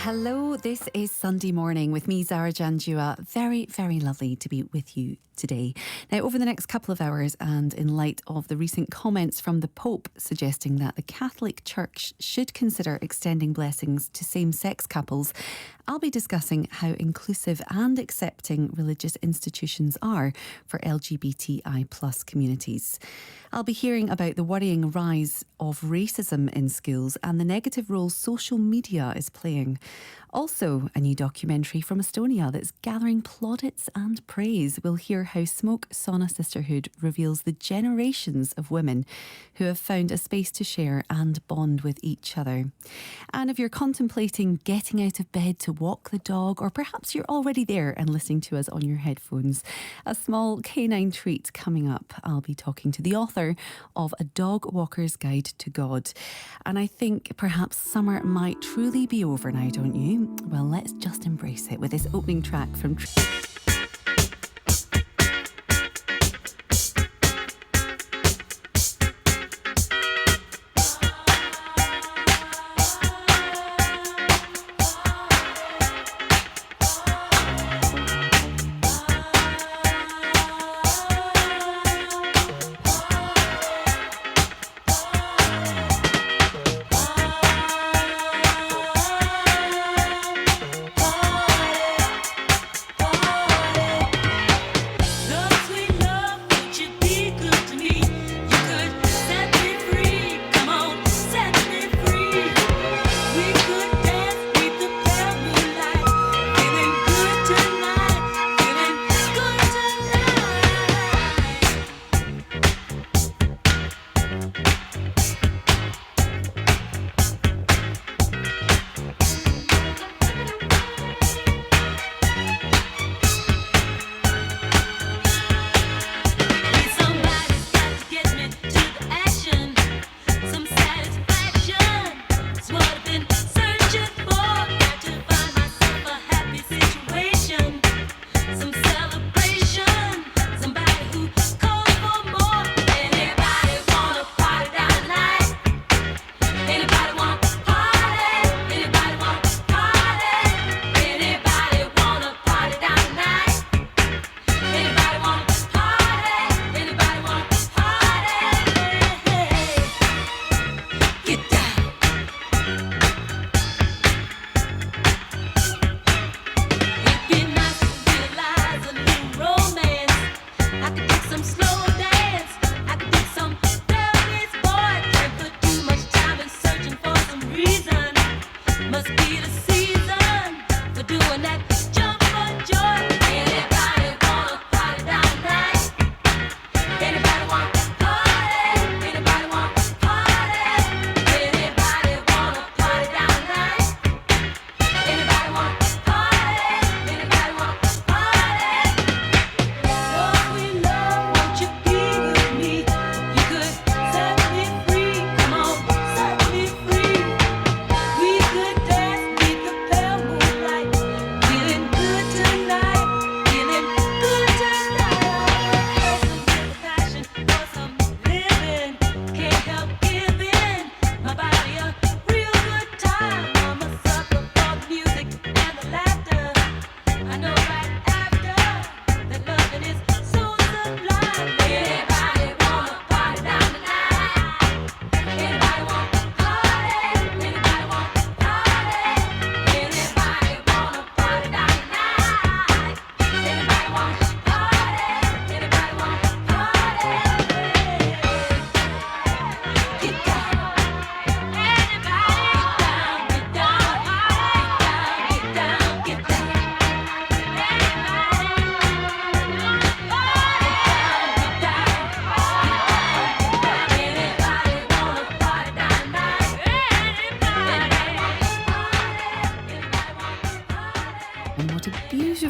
Hello, this is Sunday Morning with me, Zara Janjua. Very, very lovely to be with you today. Now, over the next couple of hours, and in light of the recent comments from the Pope suggesting that the Catholic Church should consider extending blessings to same-sex couples, I'll be discussing how inclusive and accepting religious institutions are for LGBTI plus communities. I'll be hearing about the worrying rise of racism in schools and the negative role social media is playing. Also, a new documentary from Estonia that's gathering plaudits and praise. We'll hear how Smoke Sauna Sisterhood reveals the generations of women who have found a space to share and bond with each other. And if you're contemplating getting out of bed to walk the dog, or perhaps you're already there and listening to us on your headphones, a small canine treat coming up. I'll be talking to the author of A Dog Walker's Guide to God. And I think perhaps summer might truly be over now, don't you? Well, let's just embrace it with this opening track from...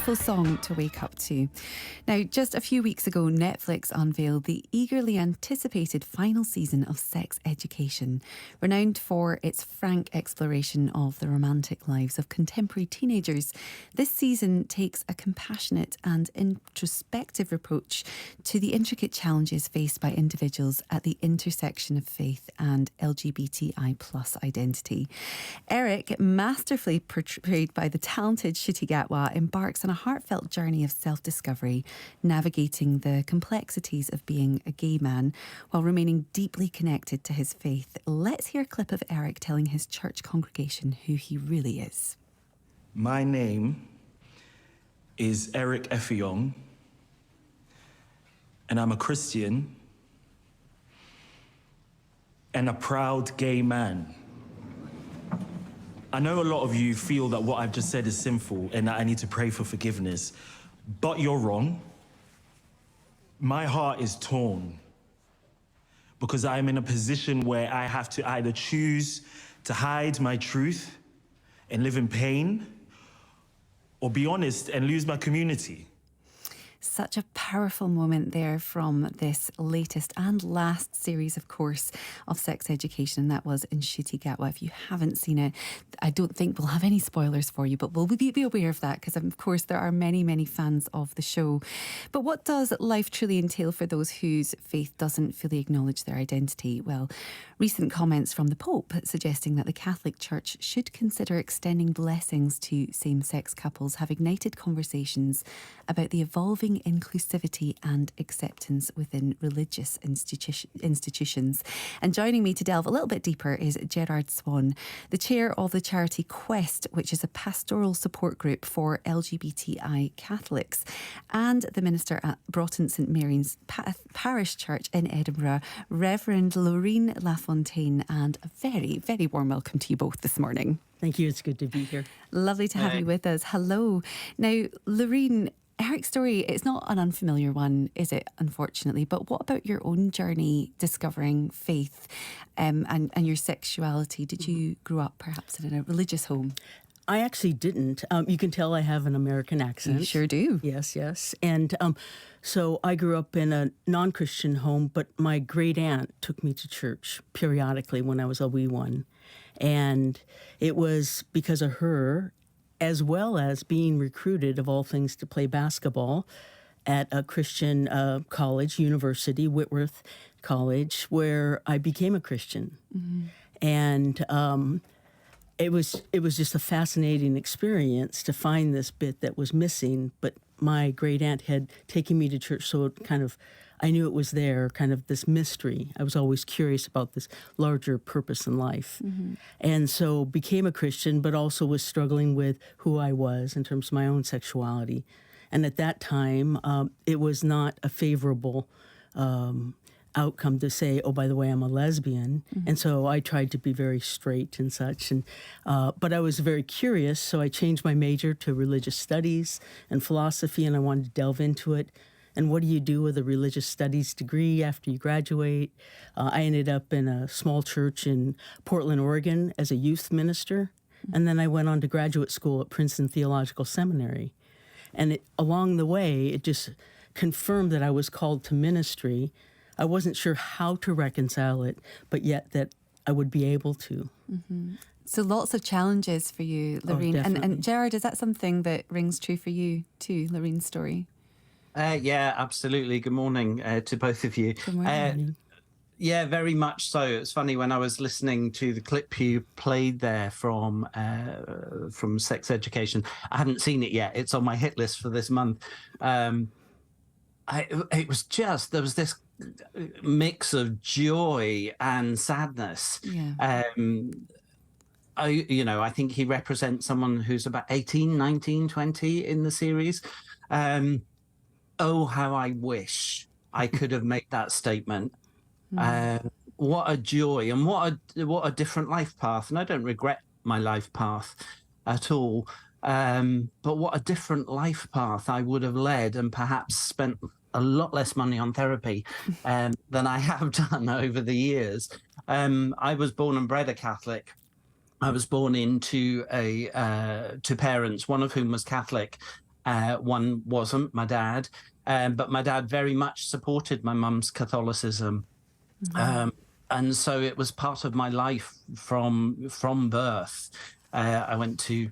beautiful song to wake up to. Now, just a few weeks ago, Netflix unveiled the eagerly anticipated final season of Sex Education. Renowned for its frank exploration of the romantic lives of contemporary teenagers, this season takes a compassionate and introspective approach to the intricate challenges faced by individuals at the intersection of faith and LGBTI plus identity. Eric, masterfully portrayed by the talented Ncuti Gatwa, embarks on a heartfelt journey of self-discovery, navigating the complexities of being a gay man while remaining deeply connected to his faith. Let's hear a clip of Eric telling his church congregation who he really is. My name is Eric Effiong, and I'm a Christian and a proud gay man. I know a lot of you feel that what I've just said is sinful and that I need to pray for forgiveness, but you're wrong. My heart is torn because I'm in a position where I have to either choose to hide my truth and live in pain, or be honest and lose my community. Such a powerful moment there from this latest and last series, of course, of Sex Education. That was Ncuti Gatwa. If you haven't seen it, I don't think we'll have any spoilers for you, but we'll be aware of that because, of course, there are many, many fans of the show. But what does life truly entail for those whose faith doesn't fully acknowledge their identity? Well, recent comments from the Pope suggesting that the Catholic Church should consider extending blessings to same-sex couples have ignited conversations about the evolving inclusivity and acceptance within religious institutions. And joining me to delve a little bit deeper is Gerard Swan, the chair of the charity Quest, which is a pastoral support group for LGBTI Catholics, and the minister at Broughton St Mary's Parish Church in Edinburgh, Reverend Loreen Lafontaine. And a very, very warm welcome to you both this morning. Thank you. It's good to be here. Lovely to have you with us. Hello. Now, Loreen, Eric's story, it's not an unfamiliar one, is it, unfortunately? But what about your own journey discovering faith and your sexuality? Did you grow up perhaps in a religious home? I actually didn't. You can tell I have an American accent. You sure do. Yes, yes. And so I grew up in a non-Christian home, but my great aunt took me to church periodically when I was a wee one. And it was because of her, as well as being recruited, of all things, to play basketball at a Christian college, university, Whitworth College, where I became a Christian. Mm-hmm. And it was just a fascinating experience to find this bit that was missing, but my great aunt had taken me to church, so it kind of, I knew it was there, kind of this mystery. I was always curious about this larger purpose in life. Mm-hmm. And so became a Christian, but also was struggling with who I was in terms of my own sexuality. And at that time, it was not a favorable outcome to say, oh, by the way, I'm a lesbian. Mm-hmm. And so I tried to be very straight and such. And but I was very curious, so I changed my major to religious studies and philosophy, and I wanted to delve into it. And what do you do with a religious studies degree after you graduate? I ended up in a small church in Portland, Oregon as a youth minister. And then I went on to graduate school at Princeton Theological Seminary. And along the way, it just confirmed that I was called to ministry. I wasn't sure how to reconcile it, but yet that I would be able to. Mm-hmm. So lots of challenges for you, Loreen. Oh, and Gerard, is that something that rings true for you too, Loreen's story? Yeah, absolutely. Good morning to both of you. Good morning. Yeah, very much so. It's funny, when I was listening to the clip you played there from Sex Education, I hadn't seen it yet. It's on my hit list for this month. It was just, there was this mix of joy and sadness. Yeah. I think he represents someone who's about 18, 19, 20 in the series. Oh, how I wish I could have made that statement. What a joy, and what a different life path. And I don't regret my life path at all. But what a different life path I would have led, and perhaps spent a lot less money on therapy than I have done over the years. I was born and bred a Catholic. I was born into to parents, one of whom was Catholic, One wasn't, my dad. But my dad very much supported my mum's Catholicism. And so it was part of my life from birth. I went to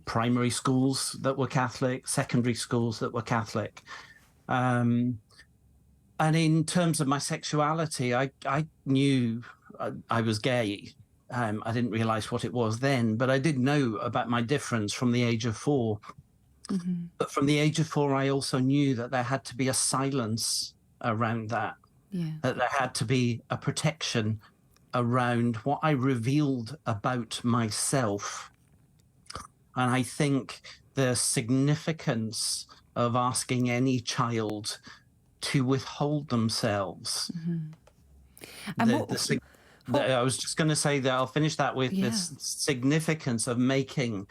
primary schools that were Catholic, secondary schools that were Catholic. And in terms of my sexuality, I knew I was gay. I didn't realize what it was then, but I did know about my difference from the age of 4. But from the age of 4, I also knew that there had to be a silence around that, that there had to be a protection around what I revealed about myself. And I think the significance of asking any child to withhold themselves. And I was just going to say that I'll finish that with the significance of making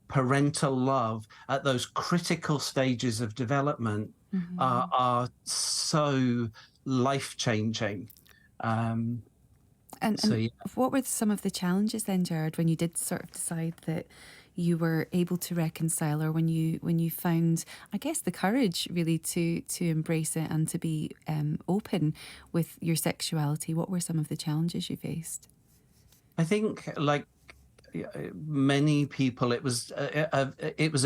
parental love at those critical stages of development are so life-changing. And what were some of the challenges then, Gerard, when you did sort of decide that you were able to reconcile, or when you found, I guess, the courage really to embrace it and to be open with your sexuality? What were some of the challenges you faced? I think, like many people, it was a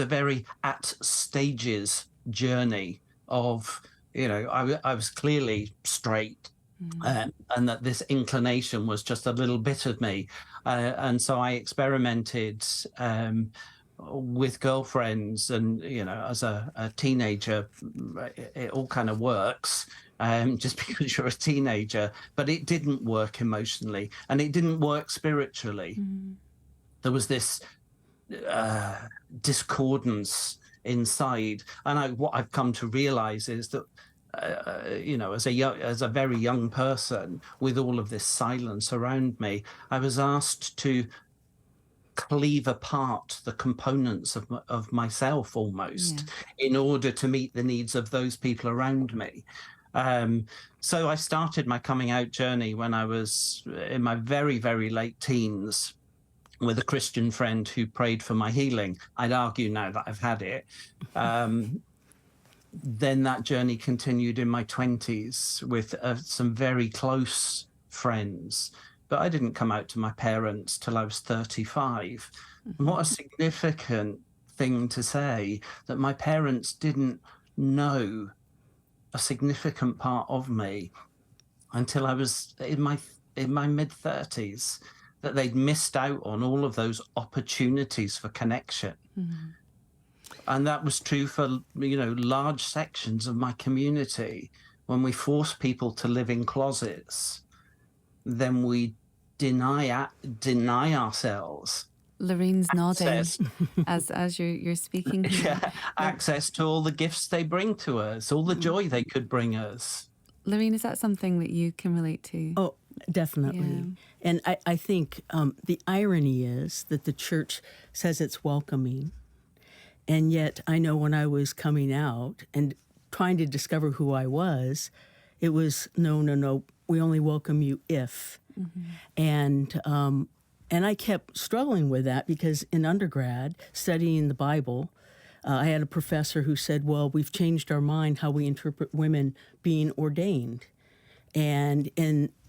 very at stages journey of, I was clearly straight. And that this inclination was just a little bit of me. And so I experimented with girlfriends, and, as a teenager, it all kind of works just because you're a teenager, but it didn't work emotionally, and it didn't work spiritually. There was this discordance inside. And what I've come to realize is that as a very young person, with all of this silence around me, I was asked to cleave apart the components of myself almost in order to meet the needs of those people around me. So I started my coming out journey when I was in my very, very late teens, with a Christian friend who prayed for my healing. I'd argue now that I've had it. Then that journey continued in my 20s with some very close friends. But I didn't come out to my parents till I was 35. And what a significant thing to say, that my parents didn't know a significant part of me until I was in my mid-30s, that they'd missed out on all of those opportunities for connection. And that was true for, large sections of my community. When we force people to live in closets, then we deny ourselves. Lorraine's nodding as you're speaking here. Access to all the gifts they bring to us, all the joy they could bring us. Lorraine, is that something that you can relate to? Oh, definitely. And I think the irony is that the church says it's welcoming. And yet I know when I was coming out and trying to discover who I was, it was, no, we only welcome you if. And I kept struggling with that because in undergrad, studying the Bible, I had a professor who said, well, we've changed our mind how we interpret women being ordained. And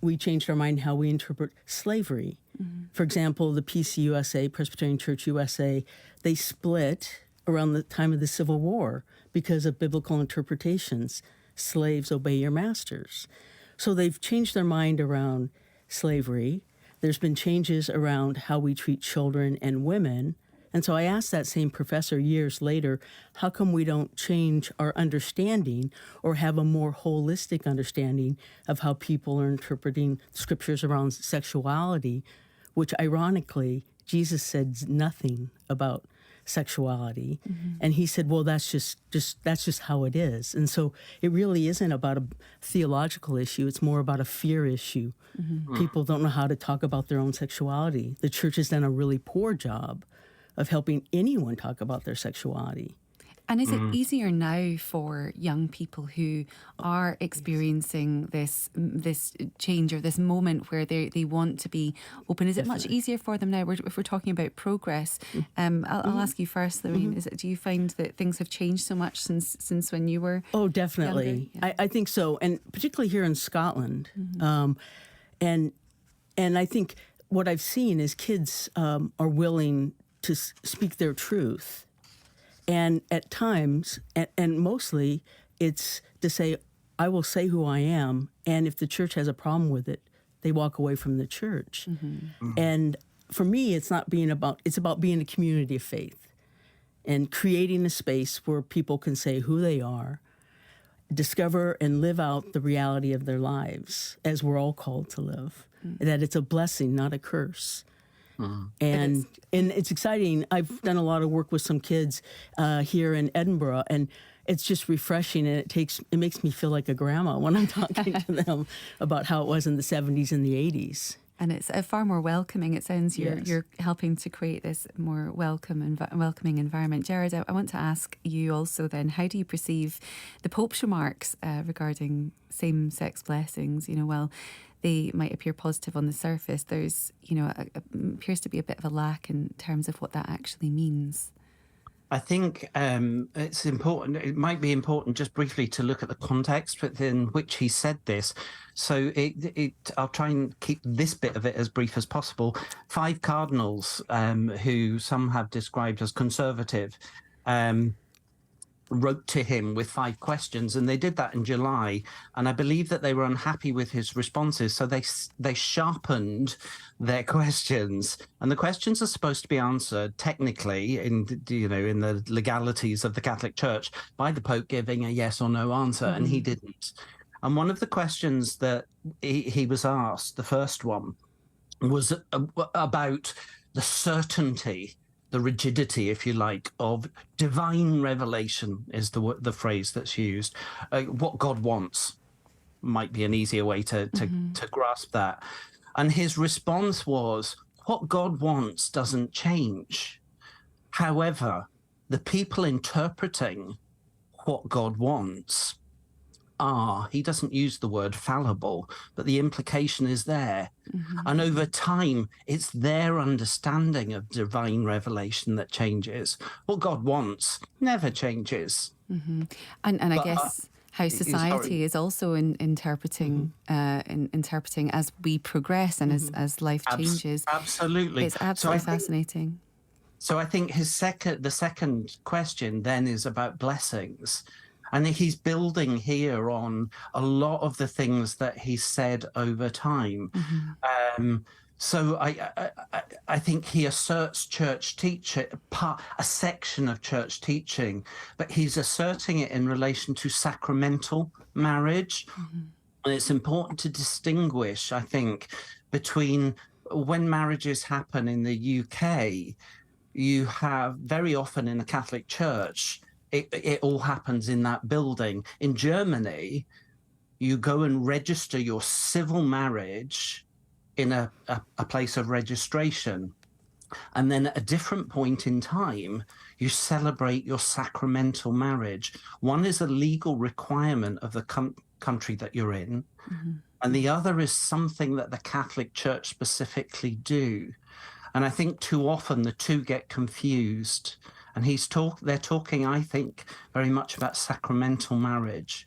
we changed our mind how we interpret slavery. For example, the PCUSA, Presbyterian Church USA, they split around the time of the Civil War because of biblical interpretations. Slaves, obey your masters. So they've changed their mind around slavery. There's been changes around how we treat children and women. And so I asked that same professor years later, how come we don't change our understanding or have a more holistic understanding of how people are interpreting scriptures around sexuality, which ironically, Jesus said nothing about sexuality. And he said, well, that's just how it is. And so it really isn't about a theological issue. It's more about a fear issue. People don't know how to talk about their own sexuality. The church has done a really poor job of helping anyone talk about their sexuality. And is it easier now for young people who are experiencing this change or this moment where they want to be open? Is it much easier for them now? If we're talking about progress, I'll ask you first, Lorraine. Do you find that things have changed so much since when you were? Oh, definitely. Younger? I think so, and particularly here in Scotland, and I think what I've seen is kids are willing to speak their truth. And at times, and mostly, it's to say, I will say who I am, and if the church has a problem with it, they walk away from the church. And for me, it's about being a community of faith and creating a space where people can say who they are, discover and live out the reality of their lives as we're all called to live, that it's a blessing, not a curse. And it's exciting. I've done a lot of work with some kids here in Edinburgh, and it's just refreshing, and it makes me feel like a grandma when I'm talking to them about how it was in the 70s and the 80s. And it's far more welcoming. It sounds you're helping to create this more welcoming environment. Jared, I want to ask you also then, how do you perceive the Pope's remarks regarding same-sex blessings? While they might appear positive on the surface, there's, appears to be a bit of a lack in terms of what that actually means. I think it's important. It might be important just briefly to look at the context within which he said this. So I'll try and keep this bit of it as brief as possible. 5 cardinals, who some have described as conservative, wrote to him with 5 questions, and they did that in July. And I believe that they were unhappy with his responses, so they sharpened their questions. And the questions are supposed to be answered technically in the legalities of the Catholic Church by the Pope giving a yes or no answer, and he didn't. And one of the questions that he was asked, the first one, was about the certainty, the rigidity, if you like, of divine revelation is the phrase that's used. What God wants might be an easier way to grasp that. And his response was, what God wants doesn't change. However, the people interpreting what God wants he doesn't use the word fallible, but the implication is there. And over time, it's their understanding of divine revelation that changes. What God wants never changes. And I guess how society is also interpreting interpreting as we progress and as life changes. Absolutely. It's absolutely fascinating. So I think the second question then is about blessings. And he's building here on a lot of the things that he said over time. So I think he asserts church teaching, a section of church teaching, but he's asserting it in relation to sacramental marriage. And it's important to distinguish, I think, between when marriages happen in the UK, you have very often in the Catholic Church, it all happens in that building. In Germany, you go and register your civil marriage in a place of registration. And then at a different point in time, you celebrate your sacramental marriage. One is a legal requirement of the country that you're in, and the other is something that the Catholic Church specifically do. And I think too often the two get confused. And they're talking, I think, very much about sacramental marriage.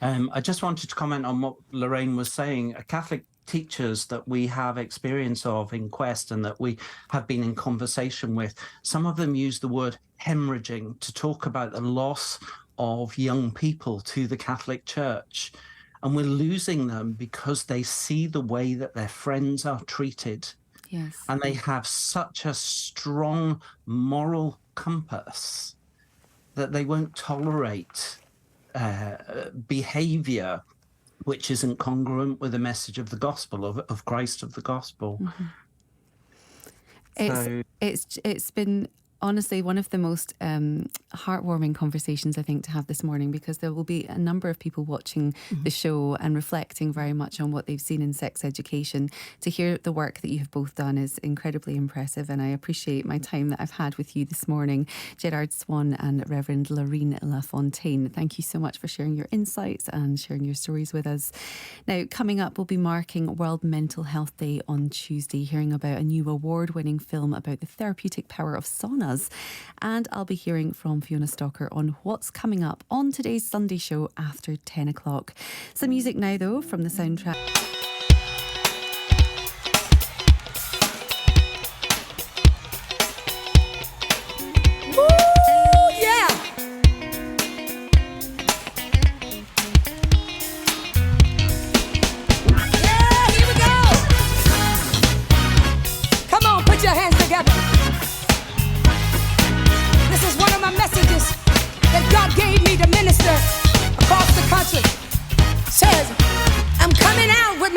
I just wanted to comment on what Lorraine was saying. Catholic teachers that we have experience of in Quest and that we have been in conversation with, some of them use the word hemorrhaging to talk about the loss of young people to the Catholic Church. And we're losing them because they see the way that their friends are treated. Yes. And they have such a strong moral compass that they won't tolerate behavior which isn't congruent with the message of the gospel, of Christ of the gospel. It's been honestly one of the most heartwarming conversations I think to have this morning, because there will be a number of people watching the show and reflecting very much on what they've seen in sex education. To hear the work that you have both done is incredibly impressive, and I appreciate my time that I've had with you this morning, Gerard Swan and Reverend Laureen Lafontaine. Thank you so much for sharing your insights and sharing your stories with us. Now, coming up, we'll be marking World Mental Health Day on Tuesday, hearing about a new award-winning film about the therapeutic power of saunas. And I'll be hearing from Fiona Stalker on what's coming up on today's Sunday show after 10 o'clock. Some music now, though, from the soundtrack. Says, I'm coming out with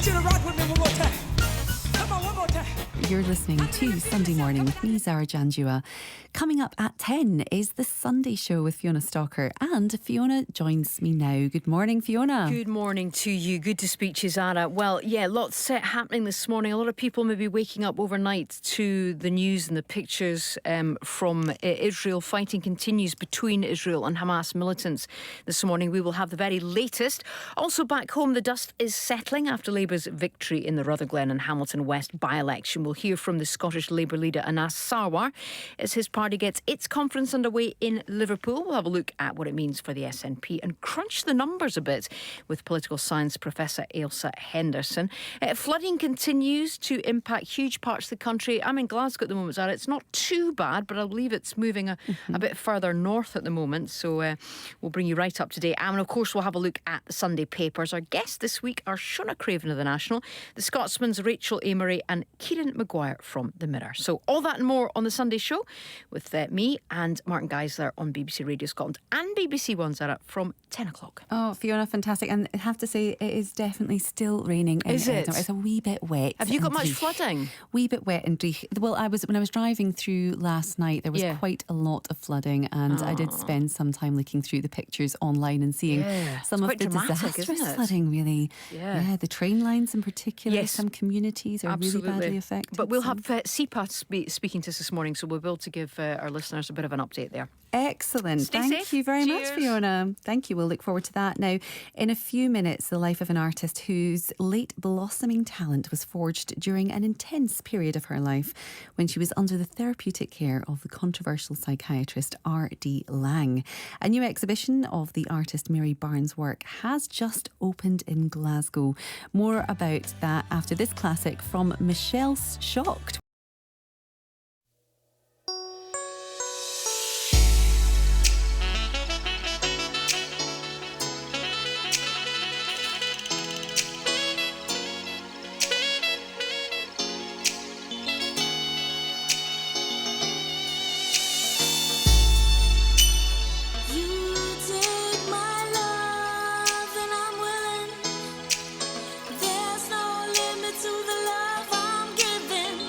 need you to rock with me one more time. Come on, one more time. You're listening to Sunday Morning with me, Zara Janjua. Coming up at 10 is the Sunday Show with Fiona Stalker, and Fiona joins me now. Good morning, Fiona. Good morning to you. Good to speak to you, Zara. Well, yeah, lots happening this morning. A lot of people may be waking up overnight to the news and the pictures from Israel. Fighting continues between Israel and Hamas militants this morning. We will have the very latest. Also back home, the dust is settling after Labour's victory in the Rutherglen and Hamilton West by-election. We'll hear from the Scottish Labour leader Anas Sarwar as his party gets its conference underway in Liverpool. We'll have a look at what it means for the SNP and crunch the numbers a bit with political science professor Ailsa Henderson. Flooding continues to impact huge parts of the country. I'm in Glasgow at the moment, Zara. It's not too bad, but I believe it's moving a bit further north at the moment. So we'll bring you right up to date. And of course, we'll have a look at the Sunday papers. Our guests this week are Shona Craven of The National, the Scotsman's Rachel Amory, and Kieran Maguire from The Mirror. So all that and more on the Sunday Show with me and Martin Geisler on BBC Radio Scotland and BBC One, Zara, from 10 o'clock. Oh, Fiona, fantastic. And I have to say, it is definitely still raining. Is it? It's a wee bit wet. Have you got in much Dreich. flooding? Wee bit wet in Dreich. Well, when I was driving through last night, there was Yeah. quite a lot of flooding, and I did spend some time looking through the pictures online and seeing some of quite the dramatic, disastrous isn't it? flooding, really. Yeah. The train lines in particular. Yes. Some communities are really badly affected. But we'll so- have CPAT speaking to us this morning, so we'll be able to give our listeners a bit of an update there. Excellent. Stay Thank safe. you very much, Cheers. Fiona. Thank you. We'll look forward to that. Now, in a few minutes, the life of an artist whose late blossoming talent was forged during an intense period of her life when she was under the therapeutic care of the controversial psychiatrist R.D. Laing. A new exhibition of the artist Mary Barnes' work has just opened in Glasgow. More about that after this classic from Michelle Shocked. You take my love and I'm willing. There's no limit to the love I'm giving.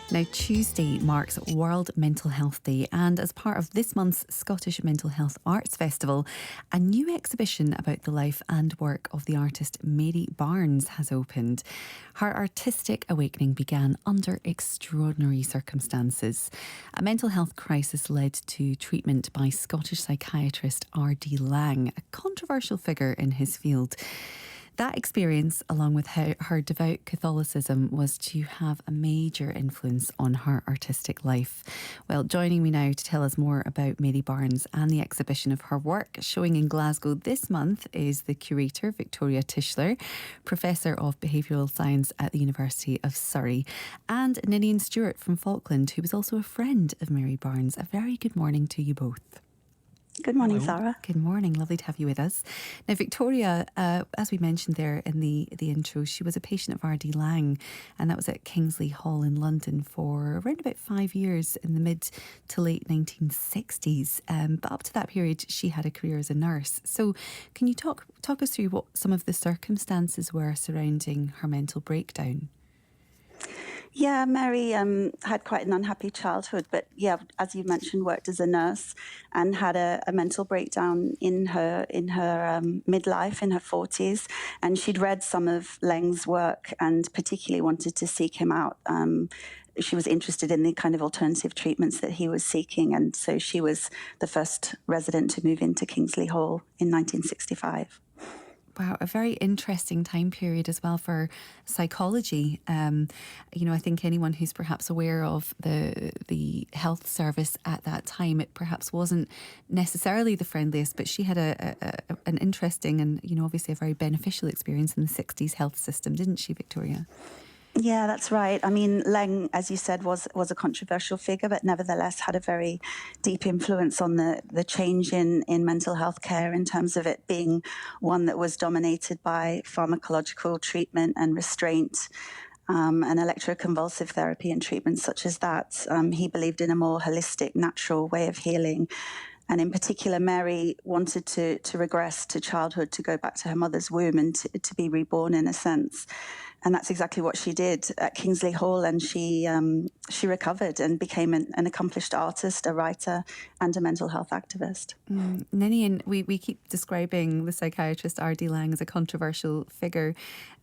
Now, Tuesday marks World Mental Health Day, and as part of this month's Scottish Mental Health Arts Festival, a new exhibition about the life and work of the artist Mary Barnes has opened. Her artistic awakening began under extraordinary circumstances. A mental health crisis led to treatment by Scottish psychiatrist R.D. Laing, a controversial figure in his field. That experience, along with her devout Catholicism, was to have a major influence on her artistic life. Well, joining me now to tell us more about Mary Barnes and the exhibition of her work showing in Glasgow this month is the curator, Victoria Tischler, Professor of Behavioural Science at the University of Surrey, and Ninian Stewart from Falkland, who was also a friend of Mary Barnes. A very good morning to you both. Good morning, Sarah. Good morning. Lovely to have you with us. Now, Victoria, as we mentioned there in the intro, she was a patient of R.D. Laing, and that was at Kingsley Hall in London for around about 5 years in the mid to late 1960s. But up to that period, she had a career as a nurse. So can you talk us through what some of the circumstances were surrounding her mental breakdown? Yeah, Mary had quite an unhappy childhood, but yeah, as you mentioned, worked as a nurse and had a mental breakdown in her midlife, in her 40s. And she'd read some of Laing's work and particularly wanted to seek him out. She was interested in the kind of alternative treatments that he was seeking. And so she was the first resident to move into Kingsley Hall in 1965. Wow, a very interesting time period as well for psychology. I think anyone who's perhaps aware of the health service at that time, it perhaps wasn't necessarily the friendliest, but she had an interesting and, obviously a very beneficial experience in the 60s health system, didn't she, Victoria? Yeah, that's right. I mean, Laing, as you said, was a controversial figure, but nevertheless had a very deep influence on the change in mental health care in terms of it being one that was dominated by pharmacological treatment and restraint and electroconvulsive therapy and treatments such as that. He believed in a more holistic, natural way of healing. And in particular, Mary wanted to regress to childhood, to go back to her mother's womb and to be reborn in a sense. And that's exactly what she did at Kingsley Hall. And she recovered and became an accomplished artist, a writer, and a mental health activist. Ninian, we keep describing the psychiatrist R.D. Laing as a controversial figure.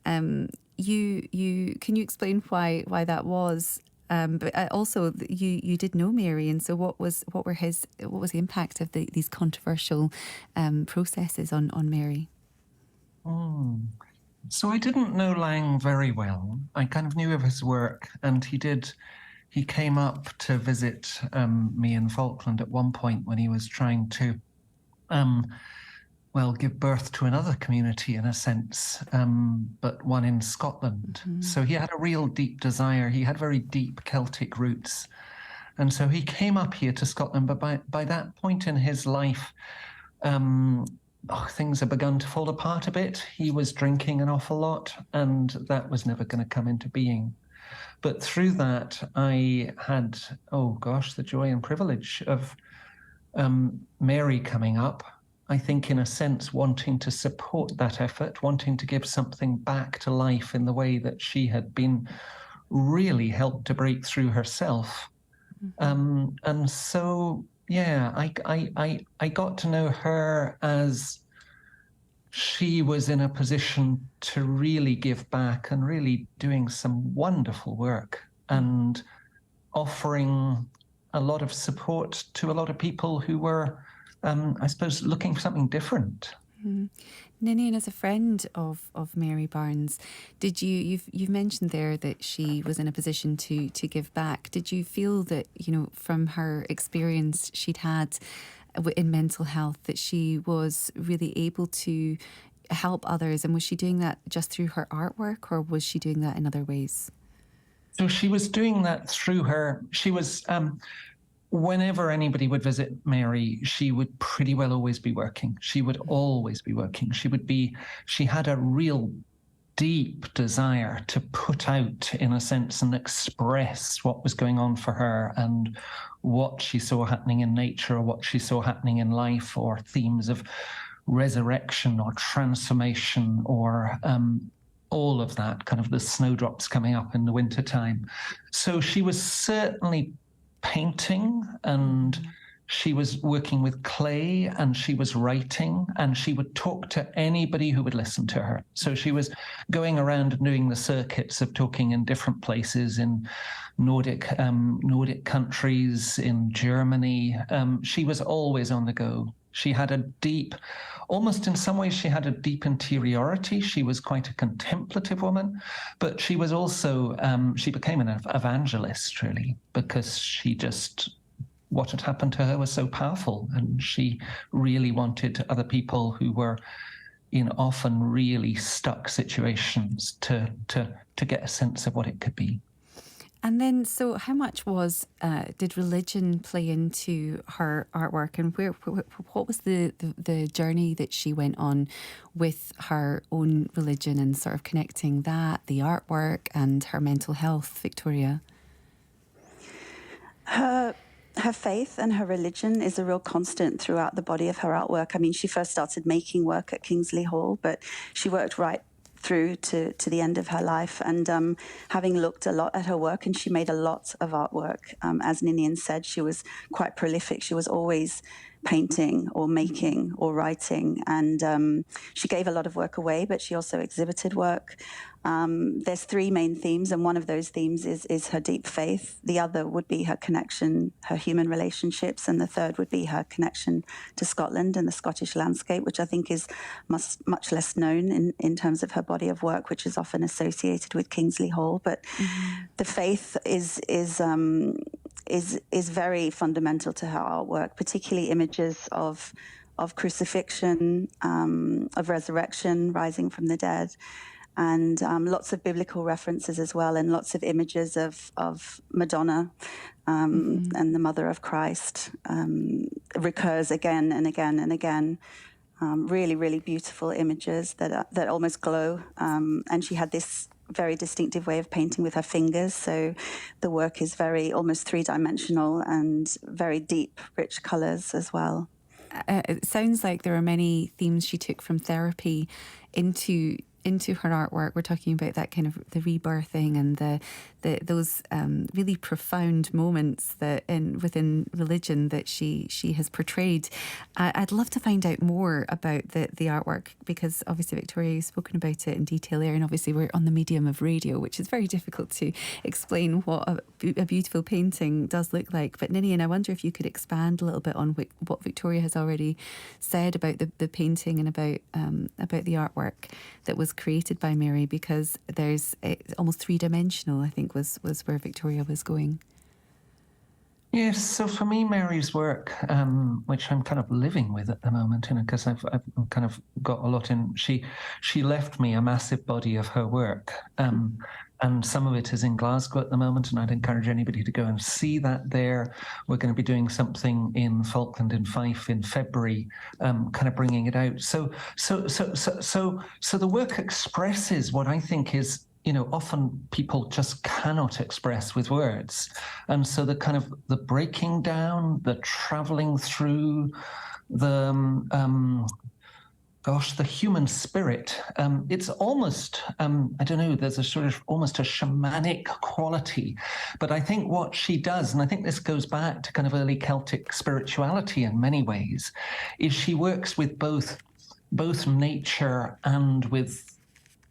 Can you explain why that was? But also, you did know Mary, and so what was the impact of these controversial processes on Mary? So I didn't know Laing very well. I kind of knew of his work, and he came up to visit me in Falkland at one point when he was trying to, give birth to another community in a sense, but one in Scotland. Mm-hmm. So he had a real deep desire. He had very deep Celtic roots. And so he came up here to Scotland, but by that point in his life, things had begun to fall apart a bit. He was drinking an awful lot, and that was never going to come into being. But through that, I had, the joy and privilege of Mary coming up, I think in a sense wanting to support that effort, wanting to give something back to life in the way that she had been really helped to break through herself. Mm-hmm. And so, yeah, I got to know her as she was in a position to really give back and really doing some wonderful work and offering a lot of support to a lot of people who were, I suppose, looking for something different. Mm. Ninian, as a friend of Mary Barnes, you've mentioned there that she was in a position to give back. Did you feel that, from her experience she'd had in mental health, that she was really able to help others? And was she doing that just through her artwork, or was she doing that in other ways? So she was doing that through she was... Whenever anybody would visit Mary, she would pretty well always be working. She would always be working. She had a real deep desire to put out, in a sense, and express what was going on for her and what she saw happening in nature or what she saw happening in life, or themes of resurrection or transformation or all of that, kind of the snowdrops coming up in the wintertime. So she was certainly painting, and she was working with clay, and she was writing, and she would talk to anybody who would listen to her. So she was going around and doing the circuits of talking in different places in Nordic countries, in Germany. She was always on the go. She had a deep, almost in some ways, she had a deep interiority. She was quite a contemplative woman, but she was also, she became an evangelist, really, because she just, what had happened to her was so powerful, and she really wanted other people who were in often really stuck situations to get a sense of what it could be. And then, so how much did religion play into her artwork, and what was the journey that she went on with her own religion and sort of connecting that, the artwork, and her mental health, Victoria? Her faith and her religion is a real constant throughout the body of her artwork. I mean, she first started making work at Kingsley Hall, but she worked right through to the end of her life. And having looked a lot at her work, and she made a lot of artwork, as Ninian said, she was quite prolific. She was always painting or making or writing, and she gave a lot of work away, but she also exhibited work. There's three main themes, and one of those themes is her deep faith. The other would be her connection, her human relationships, and the third would be her connection to Scotland and the Scottish landscape, which I think is much less known in terms of her body of work, which is often associated with Kingsley Hall. But the faith is very fundamental to her artwork, particularly images of crucifixion, of resurrection, rising from the dead, and lots of biblical references as well, and lots of images of Madonna and the Mother of Christ recurs again and again and again. Really, really beautiful images that almost glow. And she had this very distinctive way of painting with her fingers, so the work is very almost three-dimensional and very deep, rich colours as well. It sounds like there are many themes she took from therapy into her artwork. We're talking about that kind of the rebirthing and those really profound moments that within religion that she has portrayed. I'd love to find out more about the artwork, because obviously, Victoria, you've spoken about it in detail there, and obviously we're on the medium of radio, which is very difficult to explain what a beautiful painting does look like. But Ninian, I wonder if you could expand a little bit on what Victoria has already said about the painting and about the artwork that was created by Mary, because there's almost three-dimensional, I think was where Victoria was going. Yes, so for me, Mary's work, which I'm kind of living with at the moment, because I've kind of got a lot in. She left me a massive body of her work, and some of it is in Glasgow at the moment, and I'd encourage anybody to go and see that there. We're going to be doing something in Falkland in Fife in February, kind of bringing it out. So the work expresses what I think is, often people just cannot express with words. And so the kind of the breaking down, the traveling through, the human spirit, it's almost, I don't know, there's a sort of almost a shamanic quality. But I think what she does, and I think this goes back to kind of early Celtic spirituality in many ways, is she works with both nature and with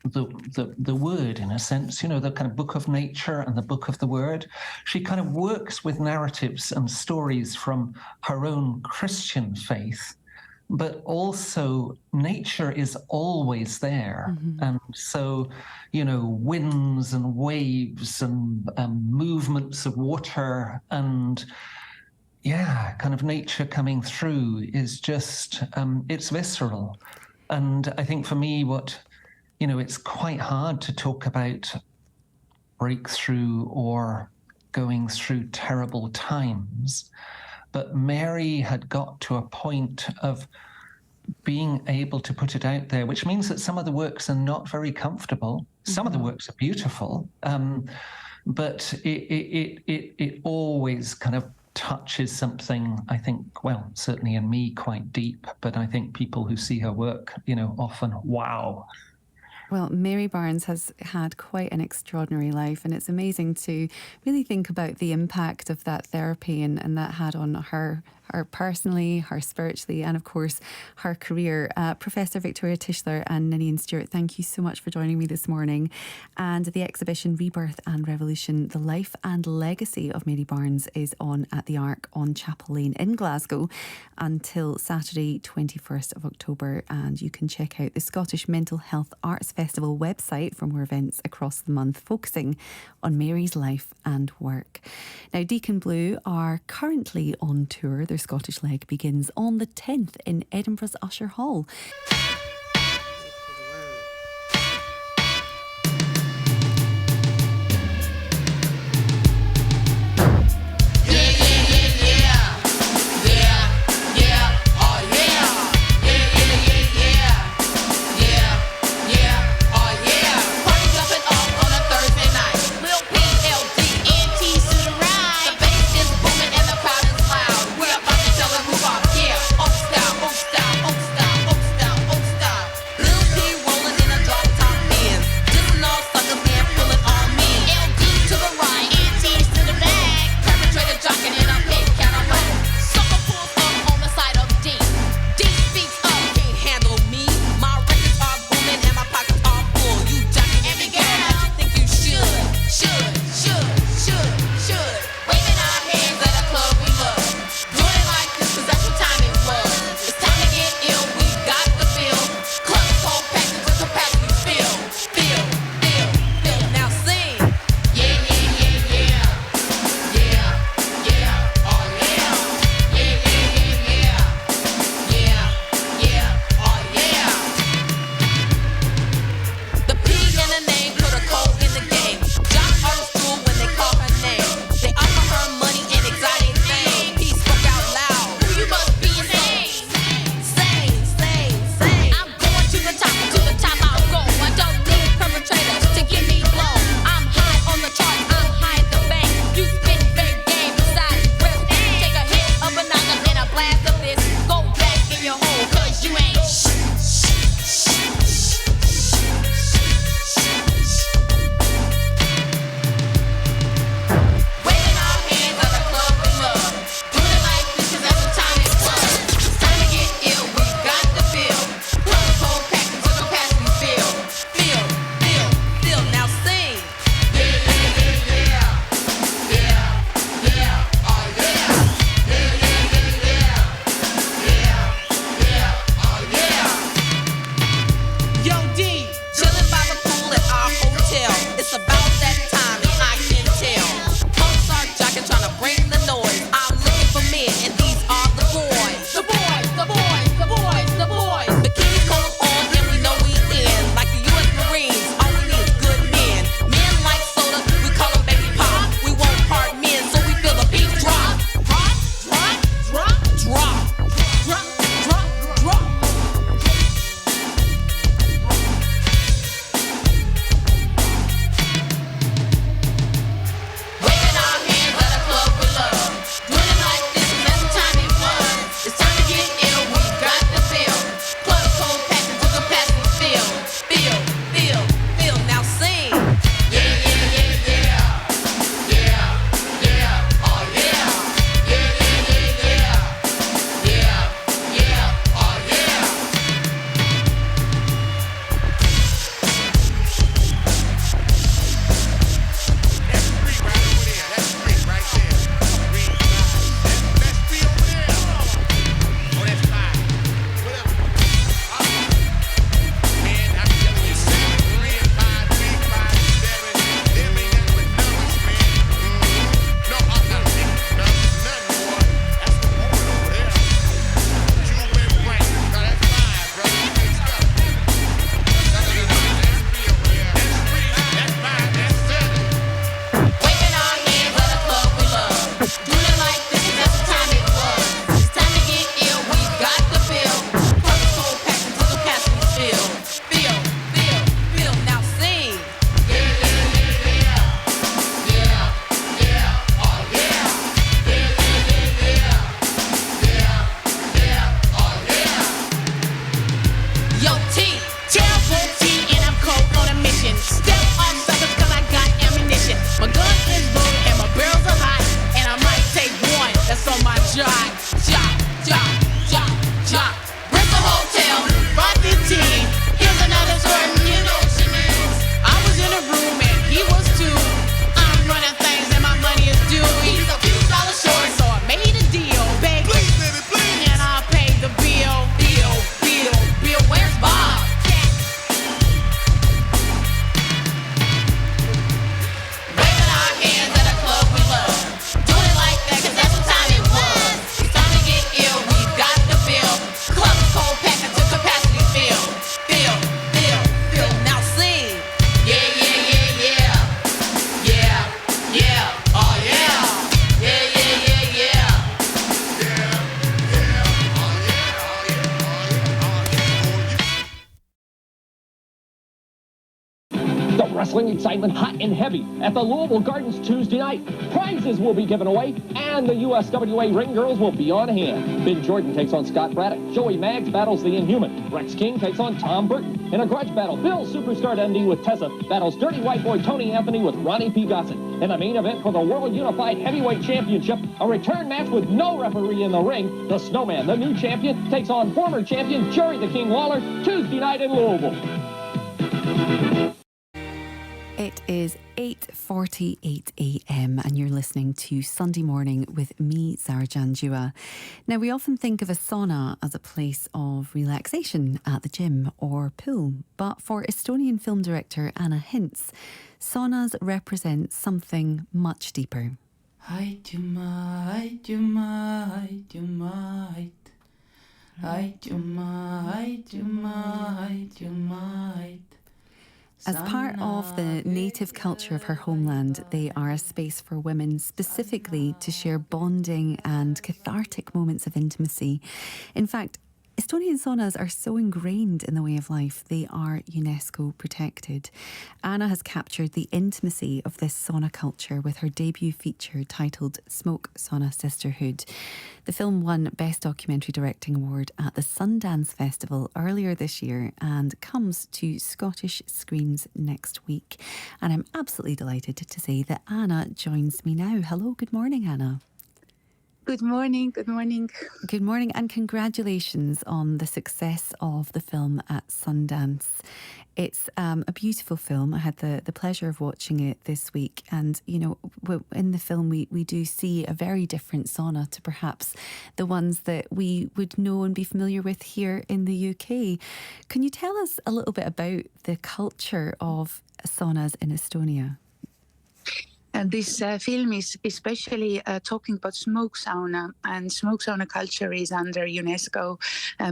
the word, in a sense, the kind of book of nature and the book of the word. She kind of works with narratives and stories from her own Christian faith, but also nature is always there. And so, winds and waves and movements of water and kind of nature coming through is just, it's visceral. And I think for me, it's quite hard to talk about breakthrough or going through terrible times. But Mary had got to a point of being able to put it out there, which means that some of the works are not very comfortable. Some of the works are beautiful, but it always kind of touches something, I think, well, certainly in me, quite deep. But I think people who see her work, often, wow. Well, Mary Barnes has had quite an extraordinary life, and it's amazing to really think about the impact of that therapy and that had on her personally, her spiritually, and of course her career. Professor Victoria Tischler and Ninian Stewart, thank you so much for joining me this morning. And the exhibition Rebirth and Revolution, The Life and Legacy of Mary Barnes is on at the Ark on Chapel Lane in Glasgow until Saturday 21st of October, and you can check out the Scottish Mental Health Arts Festival website for more events across the month focusing on Mary's life and work. Now, Deacon Blue are currently on tour. Their Scottish leg begins on the 10th in Edinburgh's Usher Hall. Style, excitement hot and heavy at the Louisville Gardens Tuesday night. Prizes will be given away, and the USWA Ring Girls will be on hand. Ben Jordan takes on Scott Braddock. Joey Maggs battles the Inhuman. Rex King takes on Tom Burton. In a grudge battle, Bill Superstar Dundee with Tessa battles Dirty White Boy Tony Anthony with Ronnie P. Gossett. In the main event for the World Unified Heavyweight Championship, a return match with no referee in the ring, the Snowman, the new champion, takes on former champion Jerry the King Lawler Tuesday night in Louisville. It is 8:48 a.m. and you're listening to Sunday Morning with me, Zara Janjua. Now, we often think of a sauna as a place of relaxation at the gym or pool, but for Estonian film director Anna Hints, saunas represent something much deeper. As part of the native culture of her homeland, they are a space for women specifically to share bonding and cathartic moments of intimacy. In fact, Estonian saunas are so ingrained in the way of life, they are UNESCO protected. Anna has captured the intimacy of this sauna culture with her debut feature titled Smoke Sauna Sisterhood. The film won Best Documentary Directing Award at the Sundance Festival earlier this year and comes to Scottish screens next week. And I'm absolutely delighted to say that Anna joins me now. Hello, good morning, Anna. Good morning. Good morning. Good morning, and congratulations on the success of the film at Sundance. It's a beautiful film. I had the pleasure of watching it this week, and you know, in the film we do see a very different sauna to perhaps the ones that we would know and be familiar with here in the UK. Can you tell us a little bit about the culture of saunas in Estonia? And this film is especially talking about smoke sauna, and smoke sauna culture is under UNESCO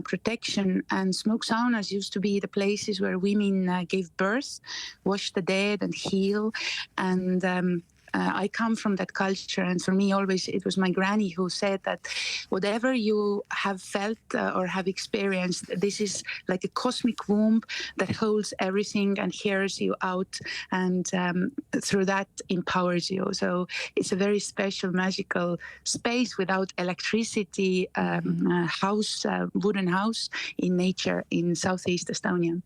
protection. And smoke saunas used to be the places where women gave birth, wash the dead, and heal. And I come from that culture, and for me always it was my granny who said that whatever you have felt or have experienced, this is like a cosmic womb that holds everything and hears you out, and through that empowers you. So it's a very special, magical space without electricity, house, wooden house in nature in southeast Estonia.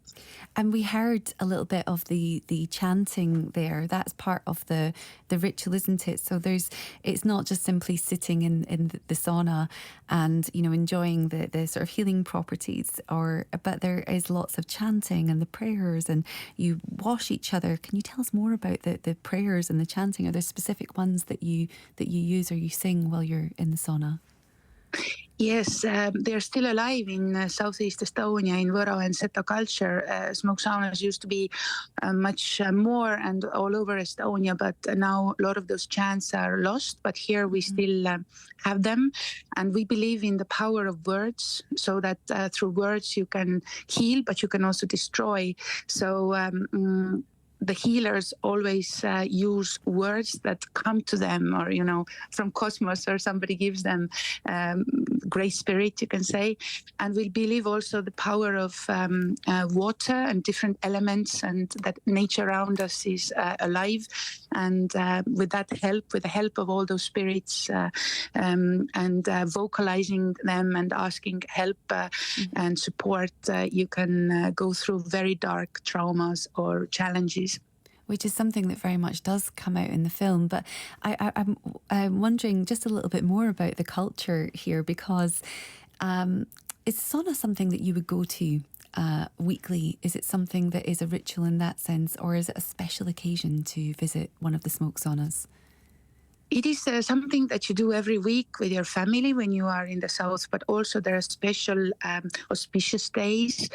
And we heard a little bit of the chanting there. That's part of the ritual, isn't it? So it's not just simply sitting in the sauna and, you know, enjoying the sort of healing properties, but there is lots of chanting and the prayers, and you wash each other. Can you tell us more about the prayers and the chanting? Are there specific ones that you use or you sing while you're in the sauna? Yes, they're still alive in southeast Estonia, in Võro and Seto culture. Smoke saunas used to be much more and all over Estonia, but now a lot of those chants are lost. But here we still have them, and we believe in the power of words, so that through words you can heal, but you can also destroy. So the healers always use words that come to them, or, you know, from cosmos, or somebody gives them great spirit, you can say. And we believe also the power of water and different elements, and that nature around us is alive. And with that help, with the help of all those spirits, and vocalizing them and asking help and support, you can go through very dark traumas or challenges. Which is something that very much does come out in the film. But I'm wondering just a little bit more about the culture here, because is sauna something that you would go to weekly? Is it something that is a ritual in that sense, or is it a special occasion to visit one of the smoke saunas? It is something that you do every week with your family when you are in the south, but also there are special auspicious days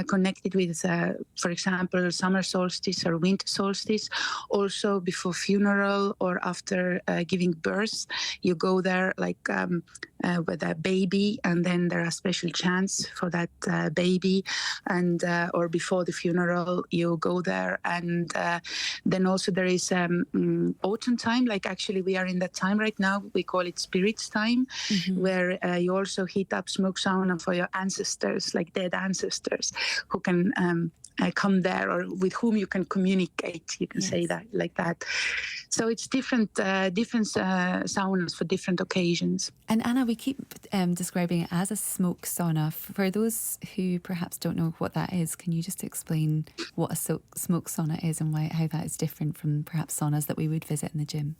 connected with, for example, summer solstice or winter solstice. Also before funeral or after giving birth, you go there like with a baby, and then there are special chants for that baby, and or before the funeral you go there. And then also there is autumn time, like actually we are in that time right now, we call it spirits time, where you also heat up smoke sauna for your ancestors, like dead ancestors, who can come there, or with whom you can communicate. You can say that like that. So it's different saunas for different occasions. And Anna, we keep describing it as a smoke sauna. For those who perhaps don't know what that is, can you just explain what a smoke sauna is and how that is different from perhaps saunas that we would visit in the gym?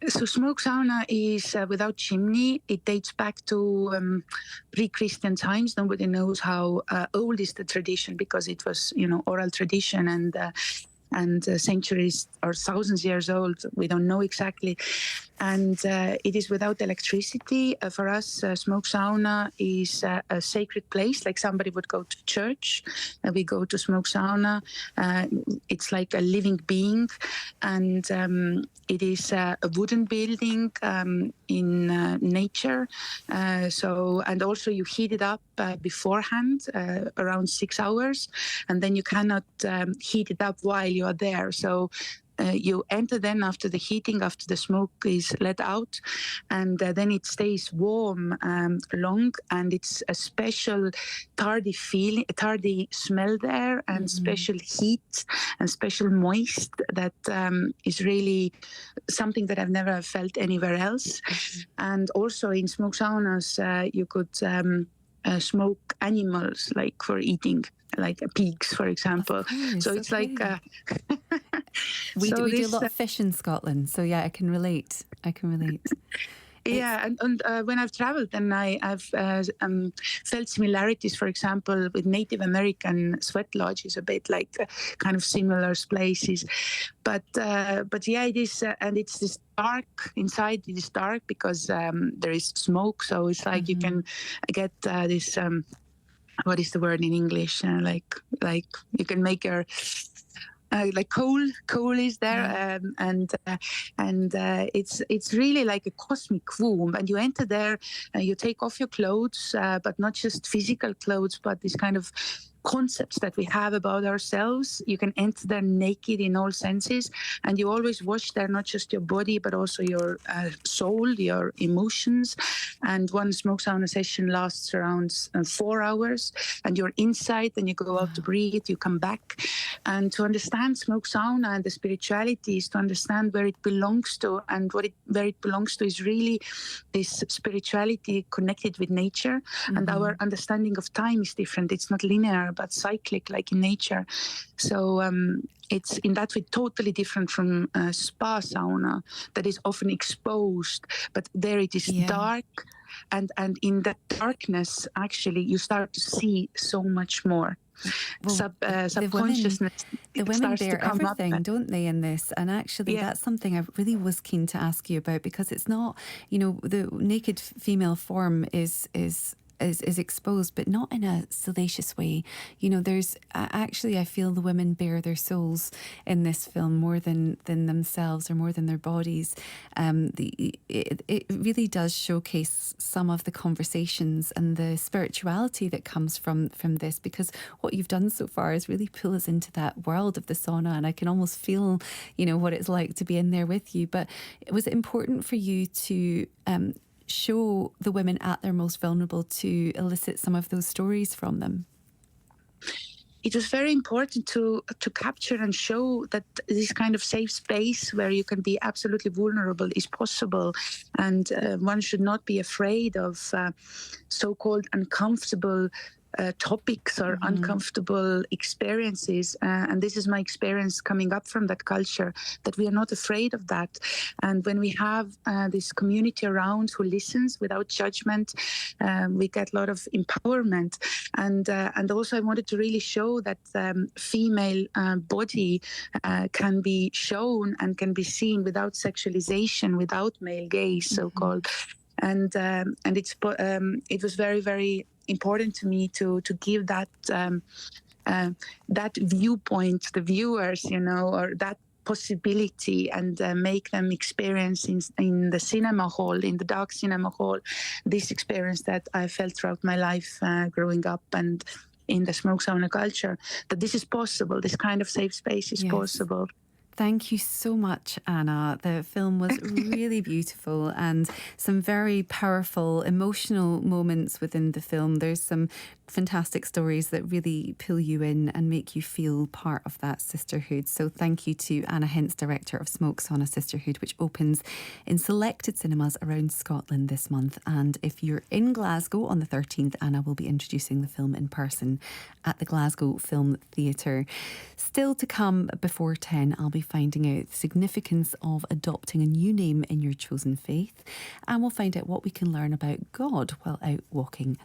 So smoke sauna is without chimney. It dates back to pre-Christian times. Nobody knows how old is the tradition, because it was, oral tradition and centuries or thousands years old. We don't know exactly. And it is without electricity. For us, smoke sauna is a sacred place, like somebody would go to church. We go to smoke sauna. It's like a living being. And it is a wooden building in nature. And also you heat it up beforehand, around 6 hours. And then you cannot heat it up while you are there. So you enter then after the heating, after the smoke is let out, and then it stays warm long, and it's a special tardy smell there, and special heat and special moist that is really something that I've never felt anywhere else. And also in smoke saunas, you could smoke animals, like for eating, like pigs, for example. So it's like we do a lot of fish in Scotland, so yeah, I can relate. Yeah, and when I've traveled, and I've felt similarities, for example, with Native American sweat lodges, a bit like kind of similar places. But yeah, it is, and it's this dark inside. It is dark because there is smoke, so it's like you can get this. What is the word in English? Like you can make your like coal is there, and it's really like a cosmic womb. And you enter there, you take off your clothes, but not just physical clothes, but this kind of concepts that we have about ourselves. You can enter there naked in all senses, and you always wash there not just your body but also your soul, your emotions. And one smoke sauna session lasts around 4 hours, and you're inside, then you go out to breathe, you come back. And to understand smoke sauna and the spirituality is to understand where it belongs to, and where it belongs to is really this spirituality connected with nature. And our understanding of time is different. It's not linear but cyclic, like in nature. So it's in that way totally different from spa sauna that is often exposed, but there it is dark, and in that darkness actually you start to see so much more. Subconsciousness. The women bear everything, don't they, in this? And actually, that's something I really was keen to ask you about, because it's not, the naked female form is exposed, but not in a salacious way. There's actually, I feel the women bear their souls in this film more than themselves, or more than their bodies. It really does showcase some of the conversations and the spirituality that comes from this, because what you've done so far is really pull us into that world of the sauna, and I can almost feel, what it's like to be in there with you. But was it important for you to show the women at their most vulnerable, to elicit some of those stories from them? It was very important to capture and show that this kind of safe space where you can be absolutely vulnerable is possible, and one should not be afraid of so-called uncomfortable topics or uncomfortable experiences. And this is my experience coming up from that culture, that we are not afraid of that. And when we have this community around who listens without judgment, we get a lot of empowerment. And also I wanted to really show that female body can be shown and can be seen without sexualization, without male gaze, so-called. And it was very, very important to me to give that that viewpoint to the viewers, or that possibility, and make them experience in the cinema hall, in the dark cinema hall, this experience that I felt throughout my life growing up and in the smoke sauna culture, that this is possible. This kind of safe space is possible. Thank you so much, Anna. The film was really beautiful and some very powerful, emotional moments within the film. There's some fantastic stories that really pull you in and make you feel part of that sisterhood. So thank you to Anna Hintz, director of Smokes on a Sisterhood, which opens in selected cinemas around Scotland this month. And if you're in Glasgow on the 13th, Anna will be introducing the film in person at the Glasgow Film Theatre. Still to come before 10, I'll be finding out the significance of adopting a new name in your chosen faith, and we'll find out what we can learn about God while out walking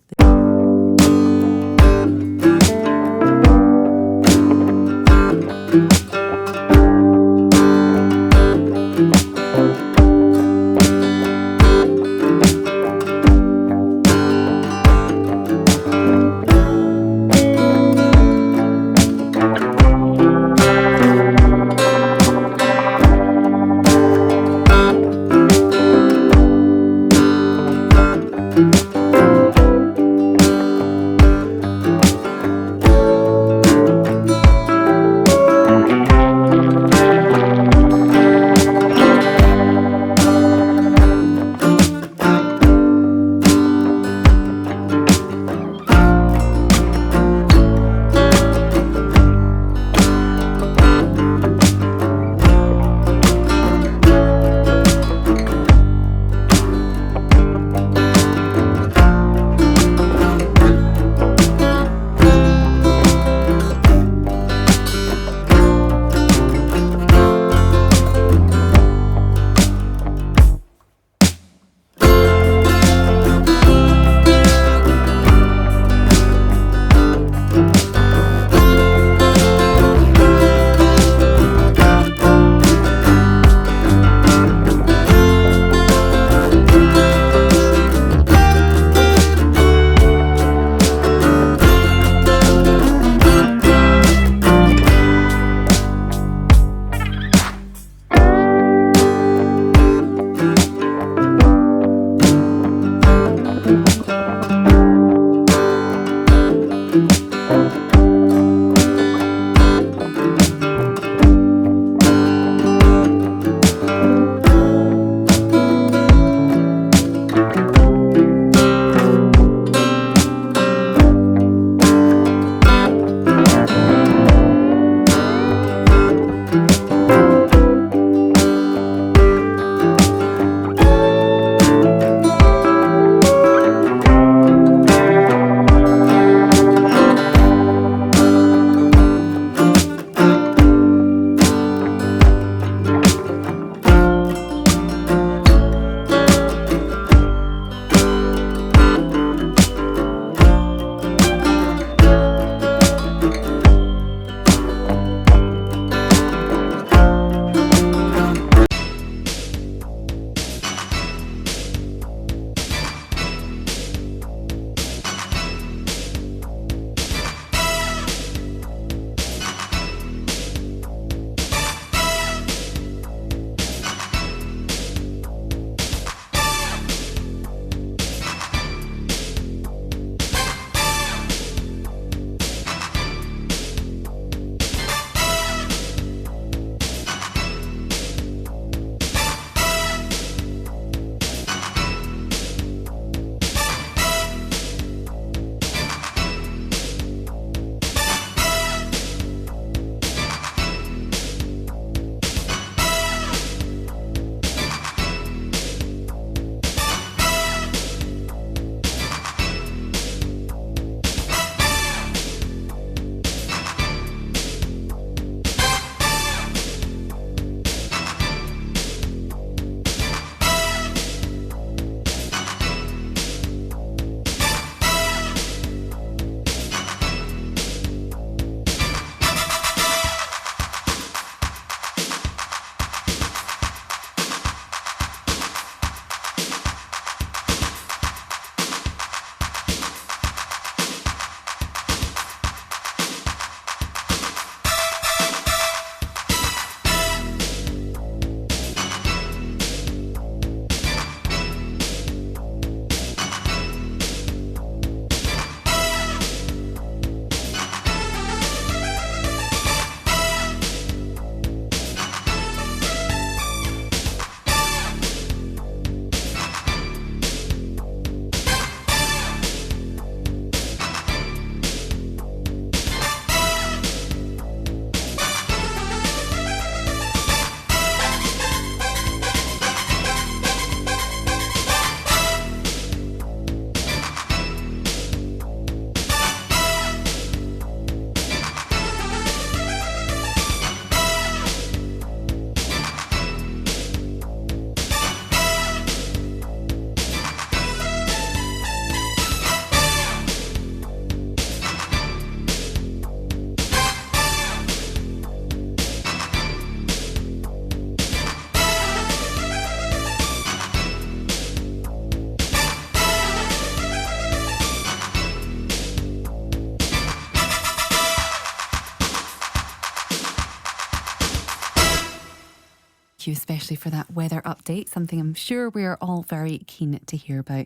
thank you especially for that weather update, something I'm sure we're all very keen to hear about.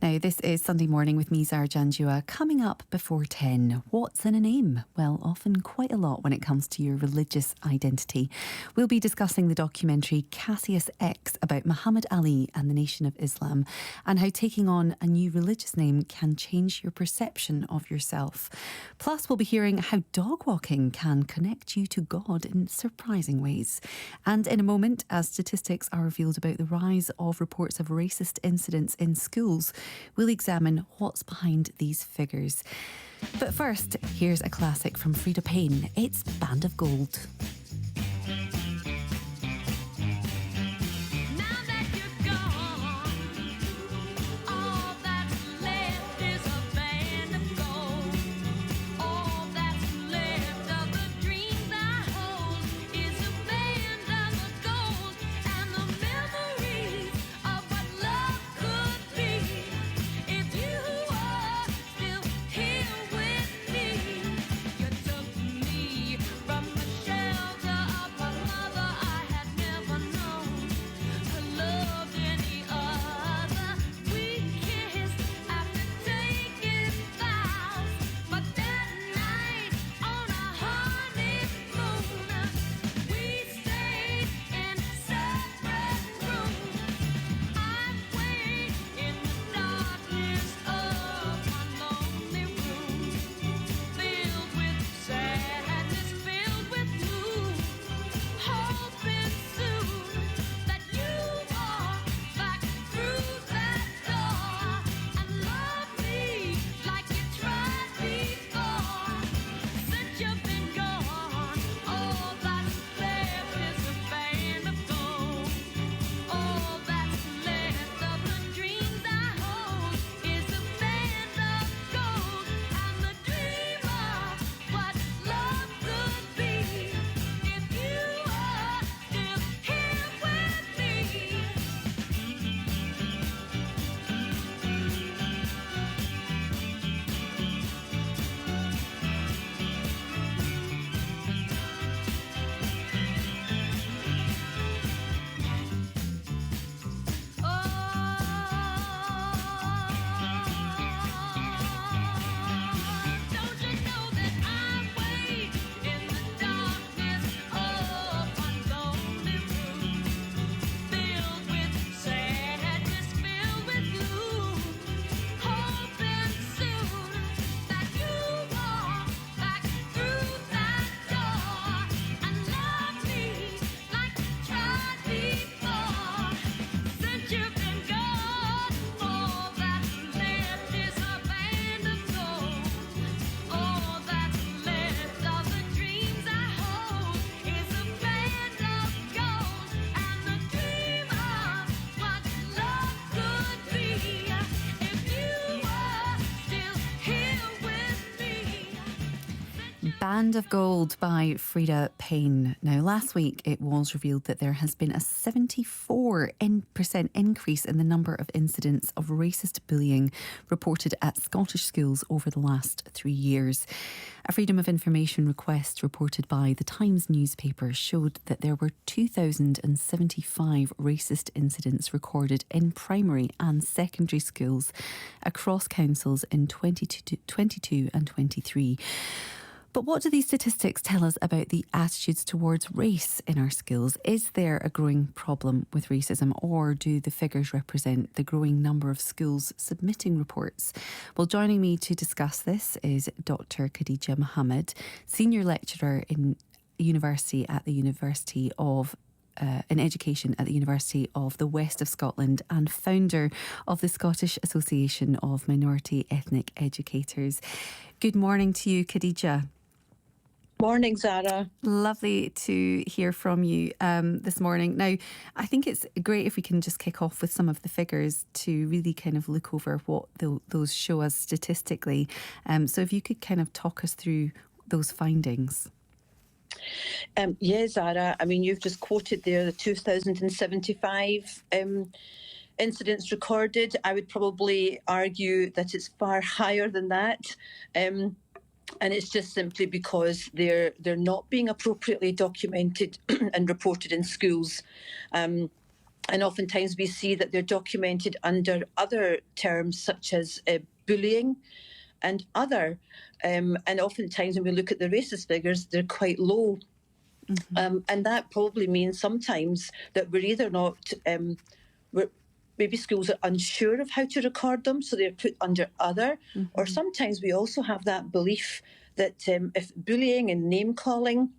Now, this is Sunday Morning with me, Zara Janjua. Coming up before 10, what's in a name? Well, often quite a lot when it comes to your religious identity. We'll be discussing the documentary Cassius X about Muhammad Ali and the Nation of Islam, and how taking on a new religious name can change your perception of yourself. Plus, we'll be hearing how dog walking can connect you to God in surprising ways. And in a moment, as statistics are revealed about the rise of reports of racist incidents in schools, we'll examine what's behind these figures. But first, here's a classic from Frida Payne. It's Band of Gold. Band of Gold by Frida Payne. Now, last week it was revealed that there has been a 74% increase in the number of incidents of racist bullying reported at Scottish schools over the last 3 years. A Freedom of Information request reported by the Times newspaper showed that there were 2,075 racist incidents recorded in primary and secondary schools across councils in 22 and 23. But what do these statistics tell us about the attitudes towards race in our schools? Is there a growing problem with racism, or do the figures represent the growing number of schools submitting reports? Well, joining me to discuss this is Dr. Khadija Mohammed, Senior Lecturer in University at the University of in Education at the University of the West of Scotland and founder of the Scottish Association of Minority Ethnic Educators. Good morning to you, Khadija. Morning, Zara. Lovely to hear from you this morning. Now, I think it's great if we can just kick off with some of the figures to really kind of look over what those show us statistically. So if you could kind of talk us through those findings. Yeah, Zara, I mean, you've just quoted there the 2,075 incidents recorded. I would probably argue that it's far higher than that. And it's just simply because they're not being appropriately documented and reported in schools. And oftentimes we see that they're documented under other terms such as bullying and other. And oftentimes when we look at the racist figures, they're quite low. And that probably means sometimes that we're either not, maybe schools are unsure of how to record them, so they're put under other, or sometimes we also have that belief that if bullying and name calling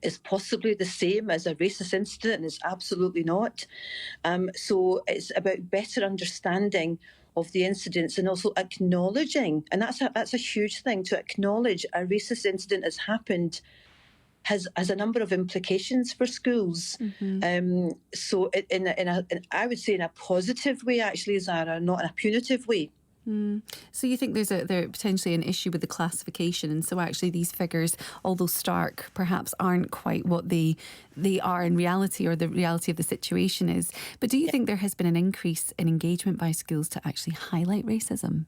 is possibly the same as a racist incident, and it's absolutely not. So it's about better understanding of the incidents and also acknowledging, and that's a huge thing, to acknowledge a racist incident has happened has a number of implications for schools. So I would say in a positive way, actually, Zara, not in a punitive way. So you think there's potentially an issue with the classification, and so actually these figures, although stark, perhaps aren't quite what they are in reality, or the reality of the situation is. But do you think there has been an increase in engagement by schools to actually highlight racism?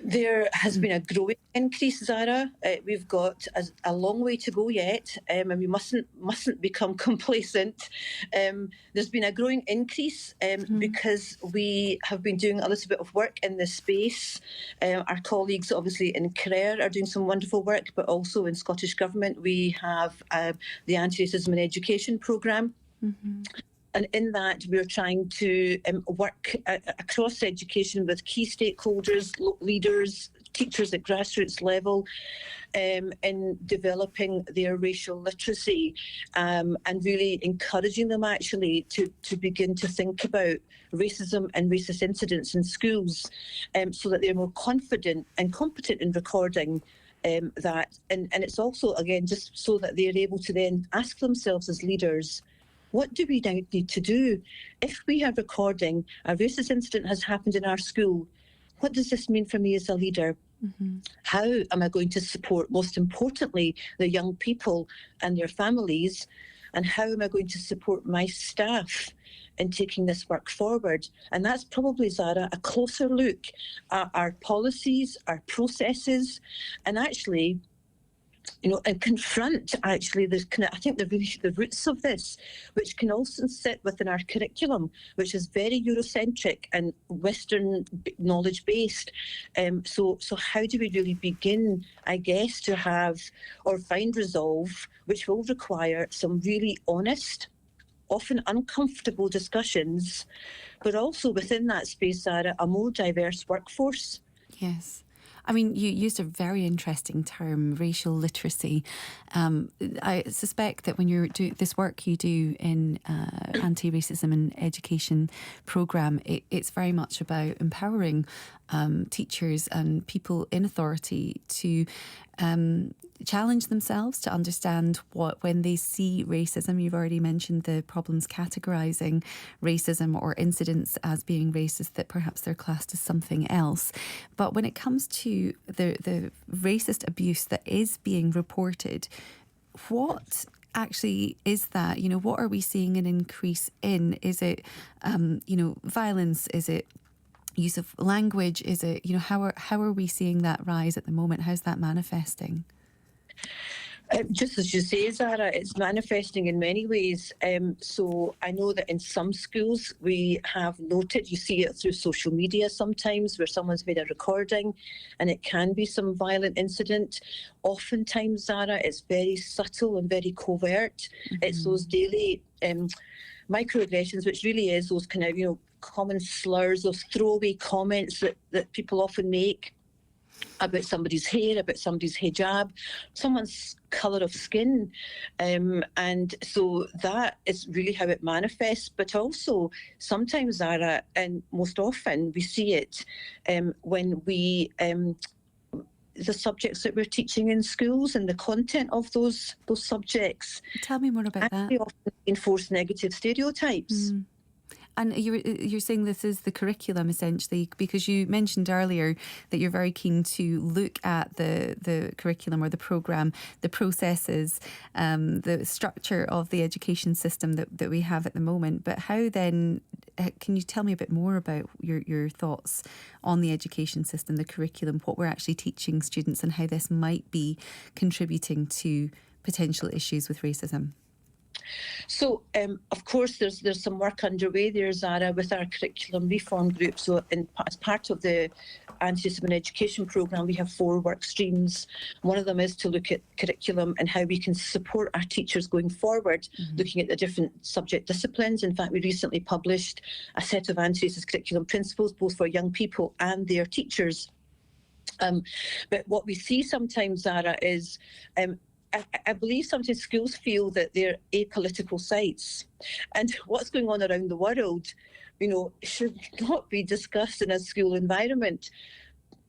There has been a growing increase, Zara. We've got a long way to go yet, and we mustn't become complacent. There's been a growing increase because we have been doing a little bit of work in this space. Our colleagues, obviously, in Clare are doing some wonderful work, but also in Scottish Government, we have the Anti-Racism in Education programme. And in that, we're trying to work across education with key stakeholders, leaders, teachers at grassroots level, in developing their racial literacy, and really encouraging them actually to begin to think about racism and racist incidents in schools, so that they're more confident and competent in recording that. And it's also, again, just so that they're able to then ask themselves as leaders, what do we now need to do? If we are recording a racist incident has happened in our school, what does this mean for me as a leader? How am I going to support, most importantly, the young people and their families? And how am I going to support my staff in taking this work forward? And that's probably, Zara, a closer look at our policies, our processes, and actually, and confront actually I think the roots of this, which can also sit within our curriculum, which is very Eurocentric and Western knowledge based. So how do we really begin, I guess, to have or find resolve, which will require some really honest, often uncomfortable discussions, but also within that space, Sarah, a more diverse workforce. Yes. I mean, you used a very interesting term, racial literacy. I suspect that when you do this work you do in anti-racism and education programme, it's very much about empowering teachers and people in authority to challenge themselves to understand what, when they see racism, you've already mentioned the problems categorising racism or incidents as being racist, that perhaps they're classed as something else. But when it comes to the racist abuse that is being reported, what actually is that? What are we seeing an increase in? Is it, violence? Is it use of language? Is it, how are we seeing that rise at the moment? How's that manifesting? Just as you say, Zara, it's manifesting in many ways. So I know that in some schools we have noted, you see it through social media sometimes, where someone's made a recording and it can be some violent incident. Oftentimes, Zara, it's very subtle and very covert. It's those daily microaggressions, which really is those kind of, common slurs, those throwaway comments that people often make about somebody's hair, about somebody's hijab, someone's colour of skin. And so that is really how it manifests. But also sometimes, Zara, and most often we see it when we the subjects that we're teaching in schools and the content of those subjects. Tell me more about that. They often enforce negative stereotypes. And you're saying this is the curriculum, essentially, because you mentioned earlier that you're very keen to look at the curriculum or the programme, the processes, the structure of the education system that we have at the moment. But how then can you tell me a bit more about your thoughts on the education system, the curriculum, what we're actually teaching students and how this might be contributing to potential issues with racism? So, of course, there's some work underway there, Zara, with our curriculum reform group. So, as part of the Anti-Racism in Education programme, we have 4 work streams. One of them is to look at curriculum and how we can support our teachers going forward, looking at the different subject disciplines. In fact, we recently published a set of anti-racist curriculum principles, both for young people and their teachers. But what we see sometimes, Zara, is I believe sometimes schools feel that they're apolitical sites, and what's going on around the world, should not be discussed in a school environment.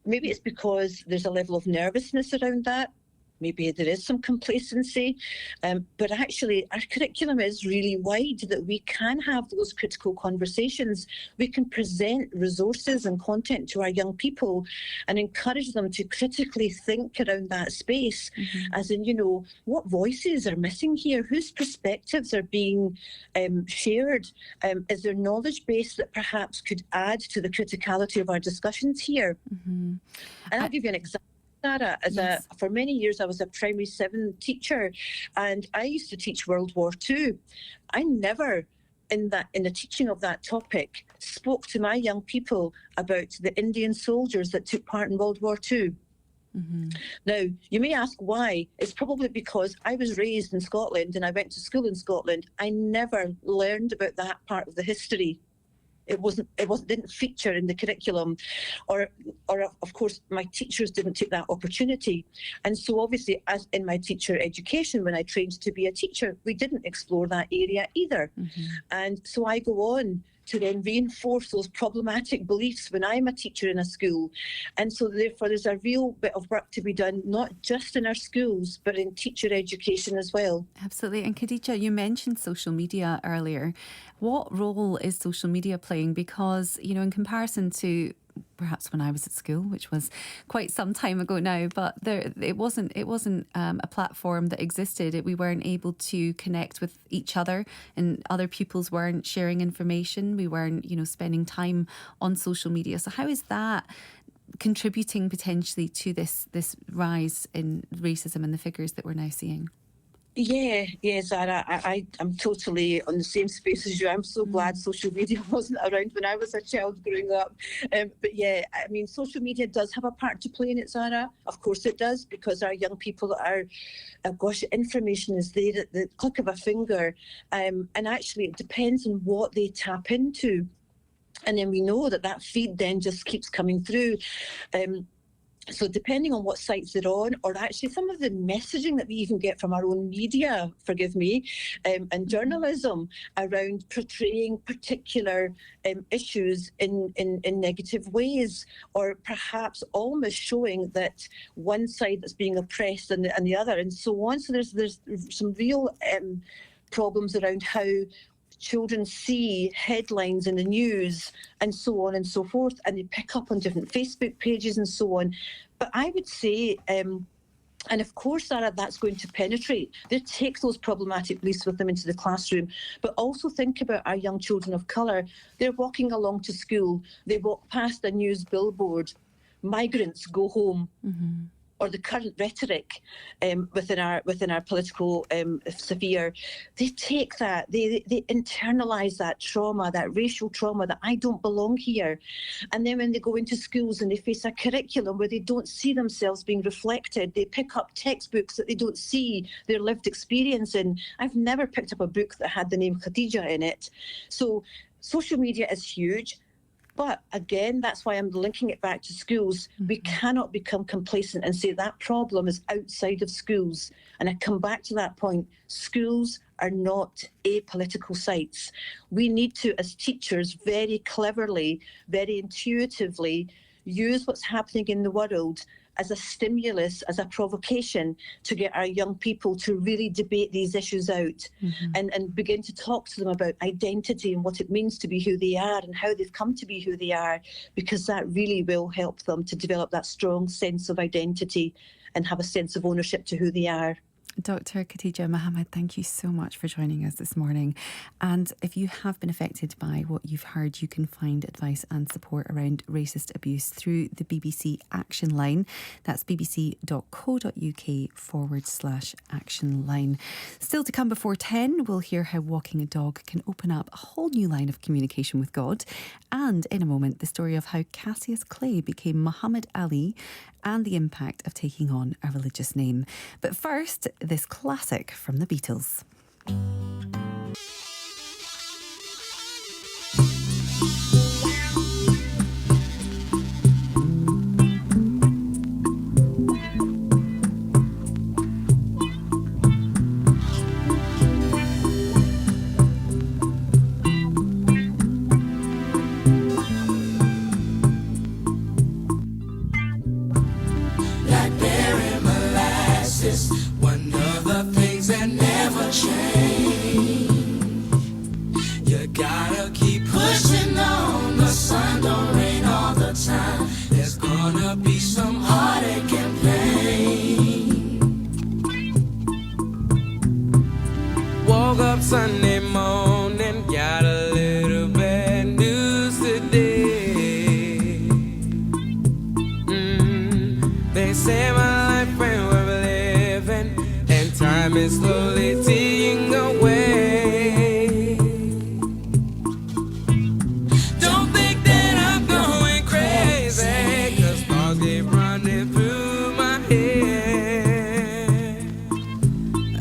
Maybe it's because there's a level of nervousness around that. Maybe there is some complacency, but actually our curriculum is really wide, that we can have those critical conversations. We can present resources and content to our young people and encourage them to critically think around that space, as in, what voices are missing here? Whose perspectives are being shared? Is there knowledge base that perhaps could add to the criticality of our discussions here? And I'll give you an example. Sarah, for many years I was a primary 7 teacher, and I used to teach World War II. I never, in the teaching of that topic, spoke to my young people about the Indian soldiers that took part in World War II. Now, you may ask why. It's probably because I was raised in Scotland and I went to school in Scotland. I never learned about that part of the history. It didn't feature in the curriculum, or of course my teachers didn't take that opportunity. And so obviously, as in my teacher education, when I trained to be a teacher, we didn't explore that area either. And so I go on to then reinforce those problematic beliefs when I'm a teacher in a school. And so therefore there's a real bit of work to be done, not just in our schools, but in teacher education as well. Absolutely. And Khadija, you mentioned social media earlier. What role is social media playing? Because, in comparison to perhaps when I was at school, which was quite some time ago now, but it wasn't a platform that existed. We weren't able to connect with each other, and other pupils weren't sharing information. We weren't, spending time on social media. So how is that contributing potentially to this rise in racism and the figures that we're now seeing? Yeah, Zara, I'm totally on the same space as you. I'm so glad social media wasn't around when I was a child growing up. But yeah, I mean, social media does have a part to play in it, Zara. Of course it does, because our young people are, information is there at the click of a finger. And actually it depends on what they tap into. And then we know that feed then just keeps coming through. So depending on what sites they're on, or actually some of the messaging that we even get from our own media, forgive me, and journalism around portraying particular issues in negative ways, or perhaps almost showing that one side that's being oppressed and the other, and so on. So there's some real problems around how children see headlines in the news and so on and so forth, and they pick up on different Facebook pages and so on. But I would say, and of course, Sarah, that's going to penetrate. They take those problematic beliefs with them into the classroom. But also think about our young children of colour. They're walking along to school. They walk past a news billboard. Migrants go home. Or the current rhetoric within our political sphere, they take that, they internalise that trauma, that racial trauma, that I don't belong here. And then when they go into schools and they face a curriculum where they don't see themselves being reflected, they pick up textbooks that they don't see their lived experience in. I've never picked up a book that had the name Khadija in it. So social media is huge. But again, that's why I'm linking it back to schools. We cannot become complacent and say that problem is outside of schools. And I come back to that point. Schools are not apolitical sites. We need to, as teachers, very cleverly, very intuitively use what's happening in the world as a stimulus, as a provocation to get our young people to really debate these issues out and begin to talk to them about identity and what it means to be who they are and how they've come to be who they are, because that really will help them to develop that strong sense of identity and have a sense of ownership to who they are. Dr. Khadija Mohammed, thank you so much for joining us this morning. And if you have been affected by what you've heard, you can find advice and support around racist abuse through the BBC Action Line. That's bbc.co.uk/action line. Still to come before 10, we'll hear how walking a dog can open up a whole new line of communication with God. And in a moment, the story of how Cassius Clay became Muhammad Ali and the impact of taking on a religious name. But first, this classic from the Beatles. Blackberry molasses, one of the things that never change. You gotta keep pushing on, the sun don't rain all the time. There's gonna be some heartache and pain. Woke up Sunday morning, got a little bad news today. They say my life ain't worth living, and time is slowly ticking away. Don't think that I'm going crazy, 'cause thoughts keep running through my head.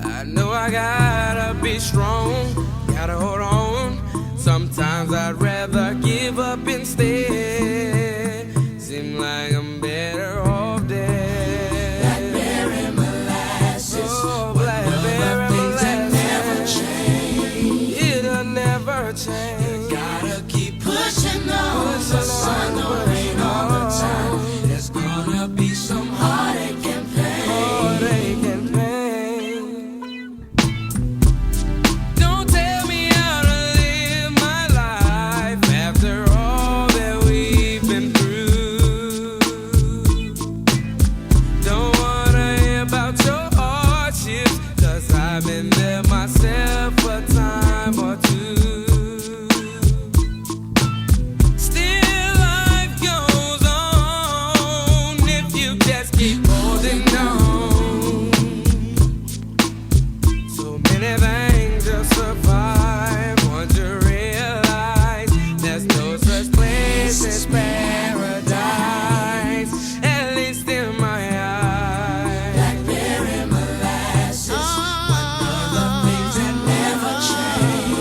I know I gotta be strong, gotta hold on. Sometimes I'd rather give up instead. Seem like I'm better off dead. Blackberry molasses, oh, blackberry molasses, never change. It'll never change. You gotta keep pushing on, the sun don't rain all the time. There's gonna be some heartache and pain. Heartache and pain. Don't tell me how to live my life after all that we've been through. Don't wanna hear about your hardships, 'cause I've been there myself a time or two. Still life goes on if you just keep holding on. So many things to survive. Once you realize there's no such place as paradise, at least in my eyes. Blackberry molasses, one of the things that never change.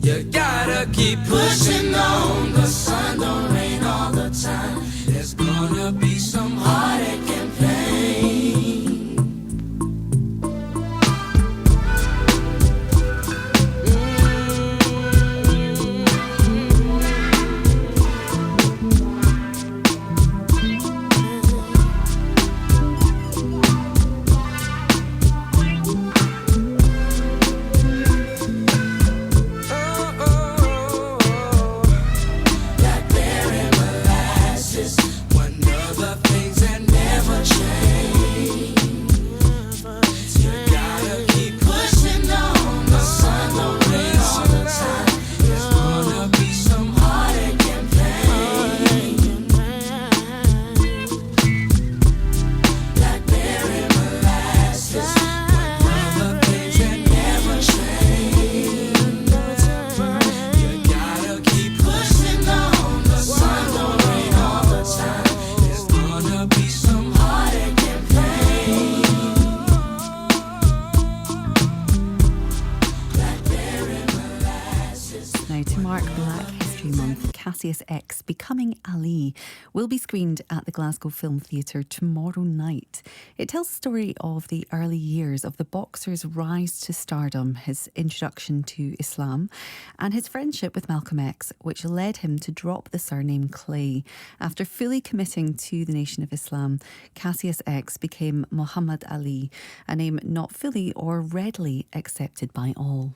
You gotta keep pushing on, the sun don't rain all the time. There's gonna be some heartache and pain. Blackberry molasses, one of the things that never change. You gotta keep pushing on, the sun don't rain all the time. There's gonna be some heartache and pain. Blackberry molasses, one of the things that never change. You gotta keep pushing on, the sun don't rain all the time. There's gonna be some heartache and pain. Blackberry molasses. Now, to mark Black History Month, Cassius X Becoming Ali will be screened at the Glasgow Film Theatre tomorrow night. It tells the story of the early years of the boxer's rise to stardom, his introduction to Islam, and his friendship with Malcolm X, which led him to drop the surname Clay. After fully committing to the Nation of Islam, Cassius X became Muhammad Ali, a name not fully or readily accepted by all.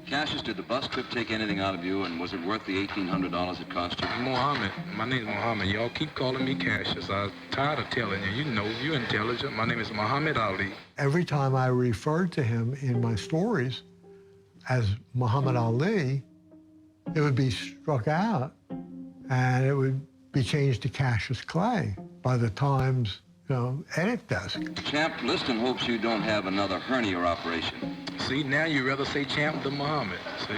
Cassius, did the bus trip take anything out of you, and was it worth the $1,800 it cost you? Mohammed. My name's Mohammed. Y'all keep calling me Cassius. I'm tired of telling you. You know, you're intelligent. My name is Muhammad Ali. Every time I referred to him in my stories as Muhammad Ali, it would be struck out, and it would be changed to Cassius Clay by the Times, edit desk. Champ, Liston hopes you don't have another hernia operation. See, now you rather say Champ than Muhammad, see?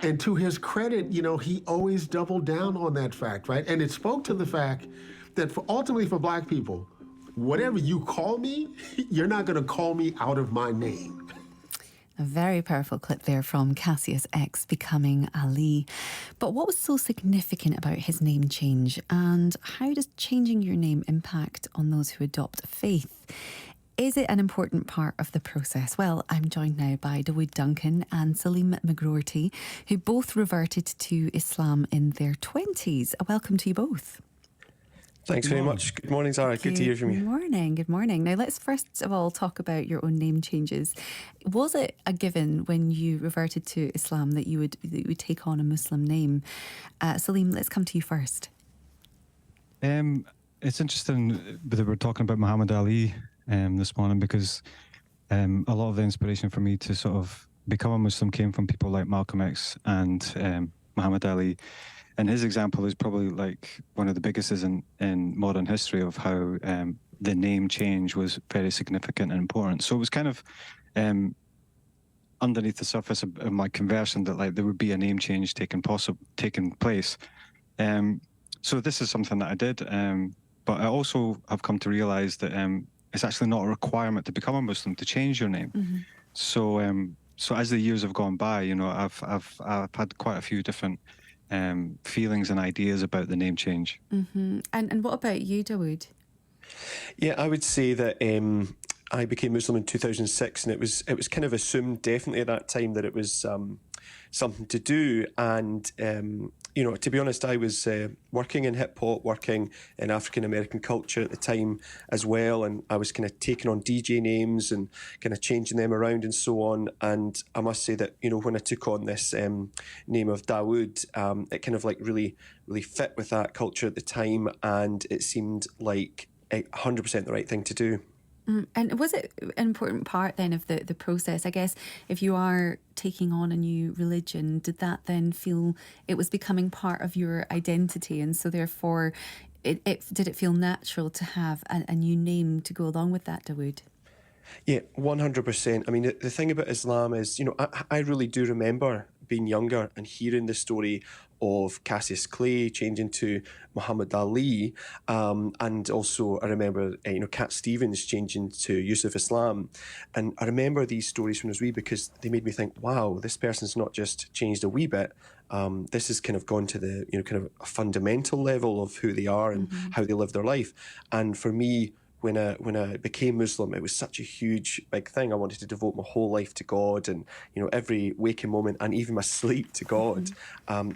And to his credit, he always doubled down on that fact, right? And it spoke to the fact that ultimately for Black people, whatever you call me, you're not going to call me out of my name. A very powerful clip there from Cassius X becoming Ali. But what was so significant about his name change, and how does changing your name impact on those who adopt a faith? Is it an important part of the process? Well, I'm joined now by Dawood Duncan and Salim McGroarty, who both reverted to Islam in their 20s. Welcome to you both. Thanks very much. Good morning, Zara. Good to hear from you. Good morning. Good morning. Now, let's first of all talk about your own name changes. Was it a given when you reverted to Islam that you would take on a Muslim name? Salim, let's come to you first. It's interesting that we're talking about Muhammad Ali this morning, because a lot of the inspiration for me to sort of become a Muslim came from people like Malcolm X and Muhammad Ali. And his example is probably like one of the biggest in modern history of how the name change was very significant and important. So it was kind of underneath the surface of my conversion that like there would be a name change taking place. So this is something that I did, but I also have come to realize that it's actually not a requirement to become a Muslim to change your name. Mm-hmm. So as the years have gone by, I've had quite a few different feelings and ideas about the name change. Mm-hmm. And what about you, Dawood? Yeah, I would say that I became Muslim in 2006, and it was kind of assumed definitely at that time that it was something to do. And to be honest, I was working in hip hop, working in African American culture at the time as well, and I was kind of taking on DJ names and kind of changing them around and so on. And I must say that when I took on this name of Dawood, it kind of like really fit with that culture at the time, and it seemed like 100% the right thing to do. And was it an important part then of the process? I guess if you are taking on a new religion, did that then feel it was becoming part of your identity? And so therefore, did it feel natural to have a new name to go along with that, Dawood? Yeah, 100%. I mean, the thing about Islam is, I really do remember being younger and hearing the story of Cassius Clay changing to Muhammad Ali, and also I remember Cat Stevens changing to Yusuf Islam, and I remember these stories when I was wee because they made me think, wow, this person's not just changed a wee bit. This has kind of gone to the kind of a fundamental level of who they are and how they live their life. And for me, when I became Muslim, it was such a huge, big thing. I wanted to devote my whole life to God, and every waking moment, and even my sleep to God.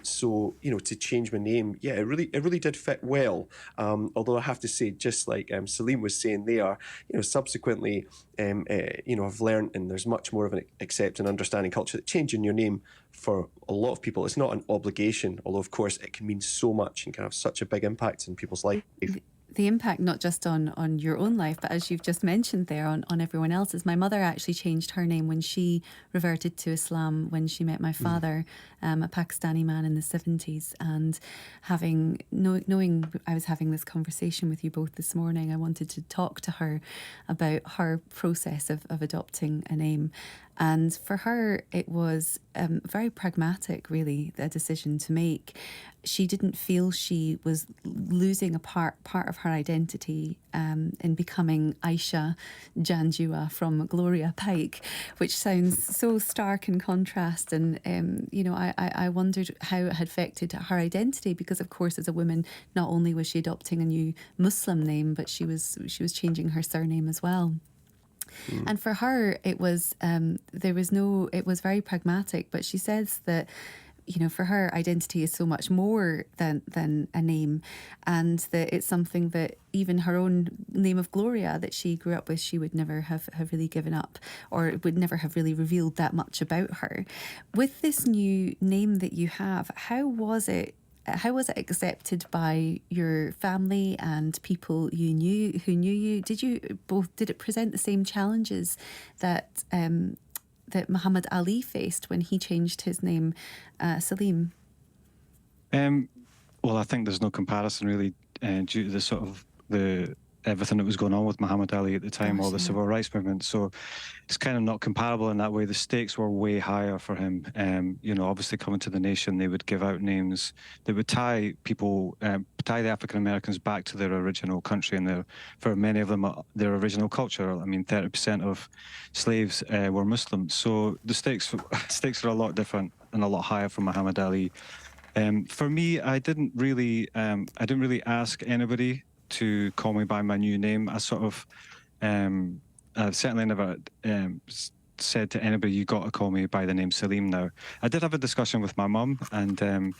So to change my name, yeah, it really did fit well. Although I have to say, just like Salim was saying there, subsequently, I've learned, and there's much more of an accept and understanding culture that changing your name for a lot of people, it's not an obligation. Although of course it can mean so much and can have such a big impact in people's life. The impact not just on your own life, but as you've just mentioned there, on everyone else's. My mother actually changed her name when she reverted to Islam when she met my father, a Pakistani man in the 70s. And knowing I was having this conversation with you both this morning, I wanted to talk to her about her process of adopting a name. And for her, it was very pragmatic, really, a decision to make. She didn't feel she was losing a part of her identity in becoming Aisha Janjua from Gloria Pike, which sounds so stark in contrast. And, I wondered how it had affected her identity, because, of course, as a woman, not only was she adopting a new Muslim name, but she was changing her surname as well. And for her, it was it was very pragmatic. But she says that you know, for her, identity is so much more than a name, and that it's something that even her own name of Gloria that she grew up with, she would never have really given up, or would never have really revealed that much about her. With this new name that you have, how was it accepted by your family and people who knew you? Did it present the same challenges that Muhammad Ali faced when he changed his name, Salim? Well, I think there's no comparison really, due to the sort of everything that was going on with Muhammad Ali at the time, all the civil rights movement. So it's kind of not comparable in that way. The stakes were way higher for him. You know, obviously coming to the nation, they would give out names that would tie the African Americans back to their original country and for many of them, their original culture. I mean, 30% of slaves were Muslims. So the stakes are a lot different and a lot higher for Muhammad Ali. For me, I didn't really ask anybody to call me by my new name. I sort of, I've certainly never said to anybody, you got to call me by the name Salim now. I did have a discussion with my mum, and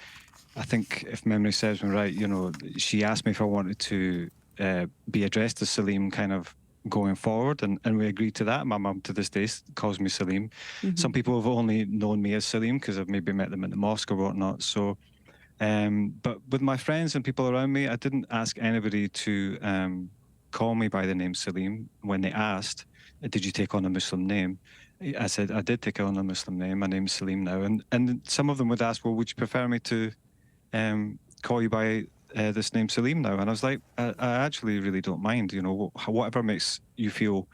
I think if memory serves me right, you know, she asked me if I wanted to be addressed as Salim kind of going forward, and we agreed to that. My mum to this day calls me Salim. Mm-hmm. Some people have only known me as Salim because I've maybe met them at the mosque or whatnot. So but with my friends and people around me, I didn't ask anybody to call me by the name Salim. When they asked, did you take on a Muslim name? I said, I did take on a Muslim name. My name's Salim now. And some of them would ask, well, would you prefer me to call you by this name Salim now? And I was like, I actually really don't mind, you know, whatever makes you feel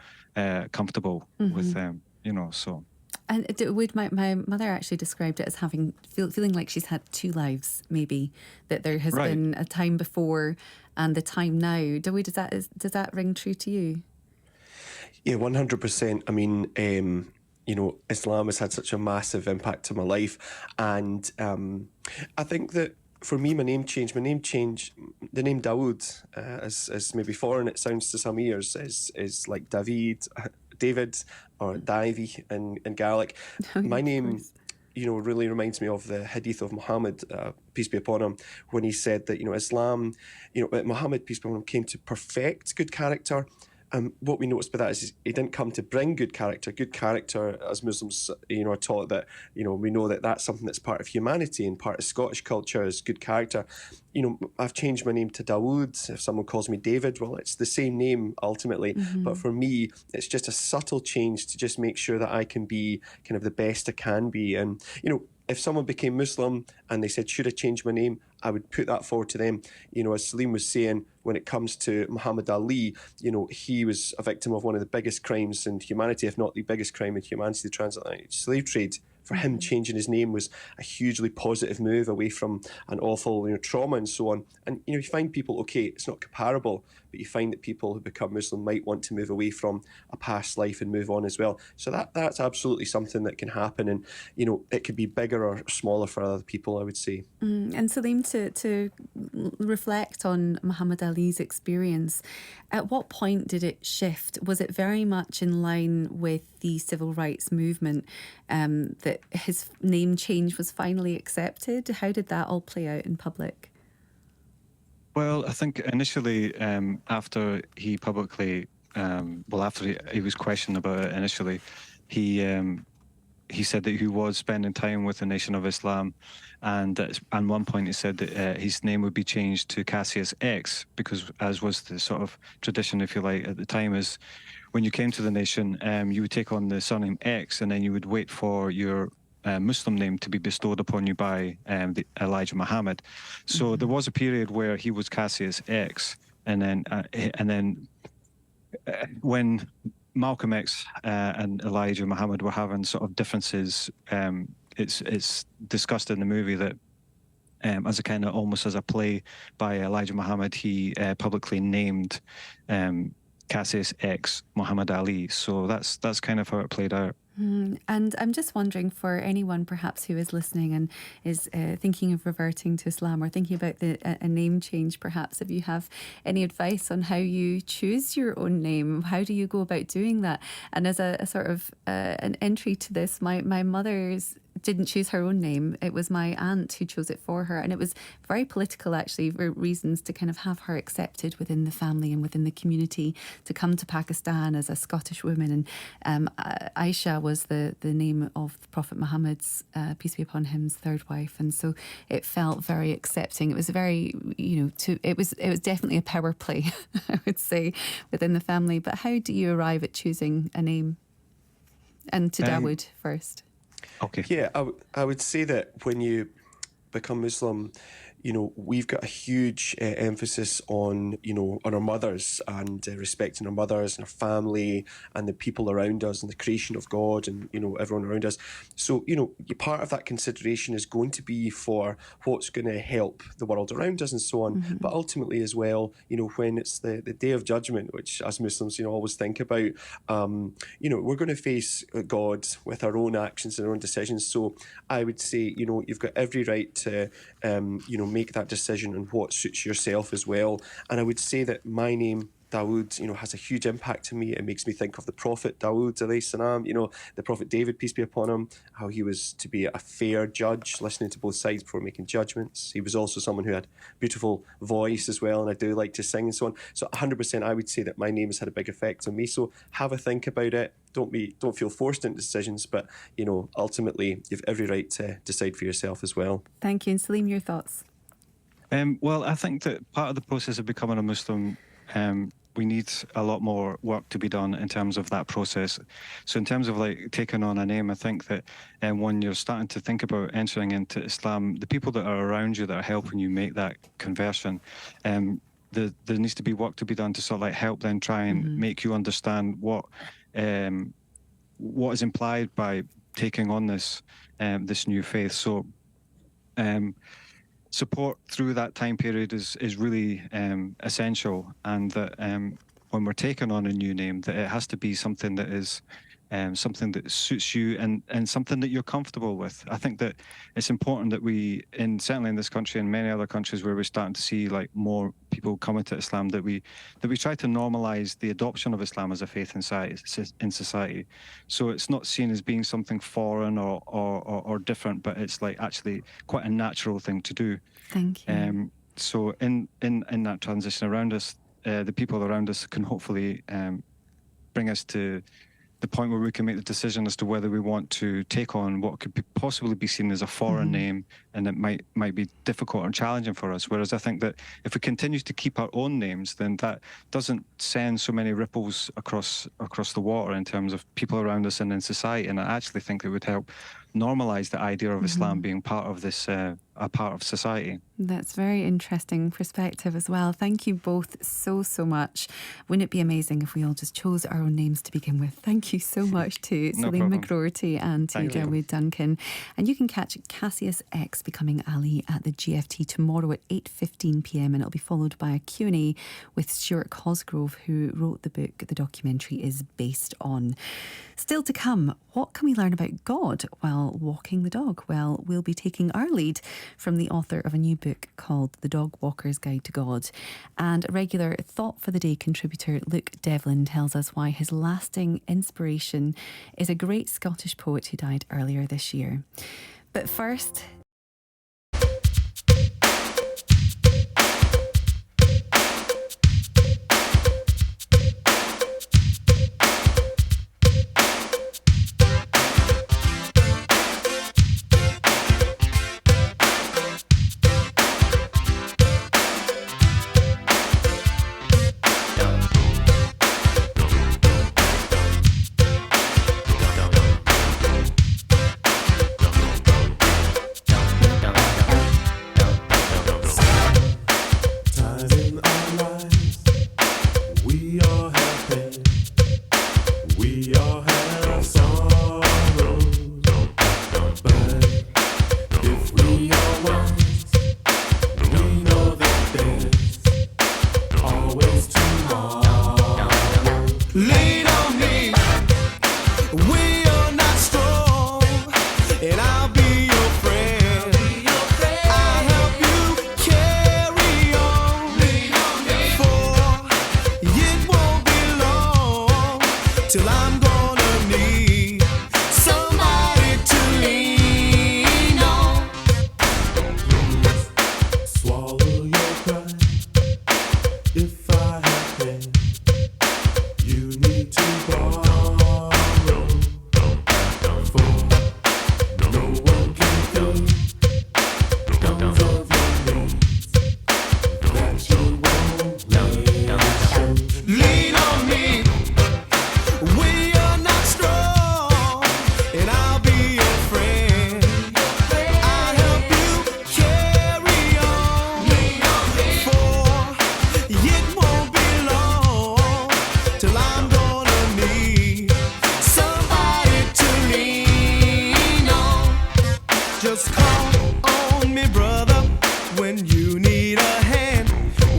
comfortable with them, you know, so. And my mother actually described it as feeling like she's had two lives, maybe, that there has been a time before and the time now. Dawood, does that ring true to you? Yeah, 100%. I mean, you know, Islam has had such a massive impact on my life. And I think that for me, the name change, the name Dawood, as maybe foreign it sounds to some ears, is like David or Davy in Gaelic. My name, you know, really reminds me of the hadith of Muhammad, peace be upon him, when he said that, you know, Islam, you know, Muhammad, peace be upon him, came to perfect good character. What we noticed by that is he didn't come to bring good character. Good character, as Muslims, you know, are taught that, you know, we know that that's something that's part of humanity and part of Scottish culture is good character. You know, I've changed my name to Dawood. If someone calls me David, well, it's the same name ultimately. But for me, it's just a subtle change to just make sure that I can be kind of the best I can be. And, you know, if someone became Muslim and they said, should I change my name? I would put that forward to them. You know, as Salim was saying, when it comes to Muhammad Ali, you know, he was a victim of one of the biggest crimes in humanity, if not the biggest crime in humanity, the transatlantic slave trade. For him, changing his name was a hugely positive move away from an awful, you know, trauma and so on. And, you know, you find people, okay, it's not comparable, but you find that people who become Muslim might want to move away from a past life and move on as well. So that's absolutely something that can happen. And, you know, it could be bigger or smaller for other people, I would say. And Salim, to reflect on Muhammad Ali's experience, at what point did it shift? Was it very much in line with the civil rights movement that his name change was finally accepted? How did that all play out in public? Well, I think initially, after he publicly, after he was questioned about it initially, he said that he was spending time with the Nation of Islam, and at one point he said that his name would be changed to Cassius X, because as was the sort of tradition, if you like, at the time, is when you came to the nation, you would take on the surname X, and then you would wait for your Muslim name to be bestowed upon you by Elijah Muhammad. So there was a period where he was Cassius X, and then when Malcolm X and Elijah Muhammad were having sort of differences, it's discussed in the movie that as a kind of almost as a play by Elijah Muhammad, he publicly named Cassius X Muhammad Ali. So that's kind of how it played out. And I'm just wondering, for anyone perhaps who is listening and is thinking of reverting to Islam or thinking about a name change, perhaps, if you have any advice on how you choose your own name, how do you go about doing that? And as a sort of an entry to this, my mother's didn't choose her own name. It was my aunt who chose it for her. And it was very political, actually, for reasons to kind of have her accepted within the family and within the community, to come to Pakistan as a Scottish woman. And Aisha was the name of the Prophet Muhammad's, peace be upon him, third wife. And so it felt very accepting. It was very, it was definitely a power play, I would say, within the family. But how do you arrive at choosing a name? And to Dawood first. Okay. Yeah, I would say that when you become Muslim, we've got a huge emphasis on, on our mothers and respecting our mothers and our family and the people around us and the creation of God and, everyone around us. So, part of that consideration is going to be for what's going to help the world around us and so on. Mm-hmm. But ultimately as well, when it's the day of judgment, which as Muslims, always think about, we're going to face God with our own actions and our own decisions. So I would say, you've got every right to, make that decision on what suits yourself as well. And I would say that my name, Dawood, has a huge impact to me. It makes me think of the Prophet Dawood, alayhi salam, the Prophet David, peace be upon him, how he was to be a fair judge, listening to both sides before making judgments. He was also someone who had beautiful voice as well, and I do like to sing and so on. So 100% I would say that my name has had a big effect on me. So have a think about it. Don't feel forced into decisions, but, ultimately you've every right to decide for yourself as well. Thank you. And Salim, your thoughts? Well, I think that part of the process of becoming a Muslim, we need a lot more work to be done in terms of that process. So in terms of taking on a name, I think that when you're starting to think about entering into Islam, the people that are around you that are helping you make that conversion, there needs to be work to be done to sort of help them try and make you understand what is implied by taking on this new faith. So support through that time period is really essential, and that when we're taking on a new name, that it has to be something that is something that suits you and something that you're comfortable with. I think that it's important that we, certainly in this country and many other countries where we're starting to see more people coming to Islam, that we try to normalize the adoption of Islam as a faith in society. So it's not seen as being something foreign or different, but it's actually quite a natural thing to do. Thank you. So in that transition around us, the people around us can hopefully bring us to the point where we can make the decision as to whether we want to take on what could possibly be seen as a foreign name, and it might be difficult or challenging for us. Whereas I think that if we continue to keep our own names, then that doesn't send so many ripples across the water in terms of people around us and in society. And I actually think it would help normalize the idea of Islam being part of this, a part of society. That's very interesting perspective as well. Thank you both so much. Wouldn't it be amazing if we all just chose our own names to begin with? Thank you so much to Salim McGroarty and to Dawood Duncan. And you can catch Cassius X Becoming Ali at the GFT tomorrow at 8:15 p.m. and it'll be followed by a Q&A with Stuart Cosgrove, who wrote the book the documentary is based on. Still to come, what can we learn about God while walking the dog? Well, we'll be taking our lead from the author of a new book called The Dog Walker's Guide to God. And a regular Thought for the Day contributor, Luke Devlin, tells us why his lasting inspiration is a great Scottish poet who died earlier this year. But first, Just call on me, brother, when you need a hand.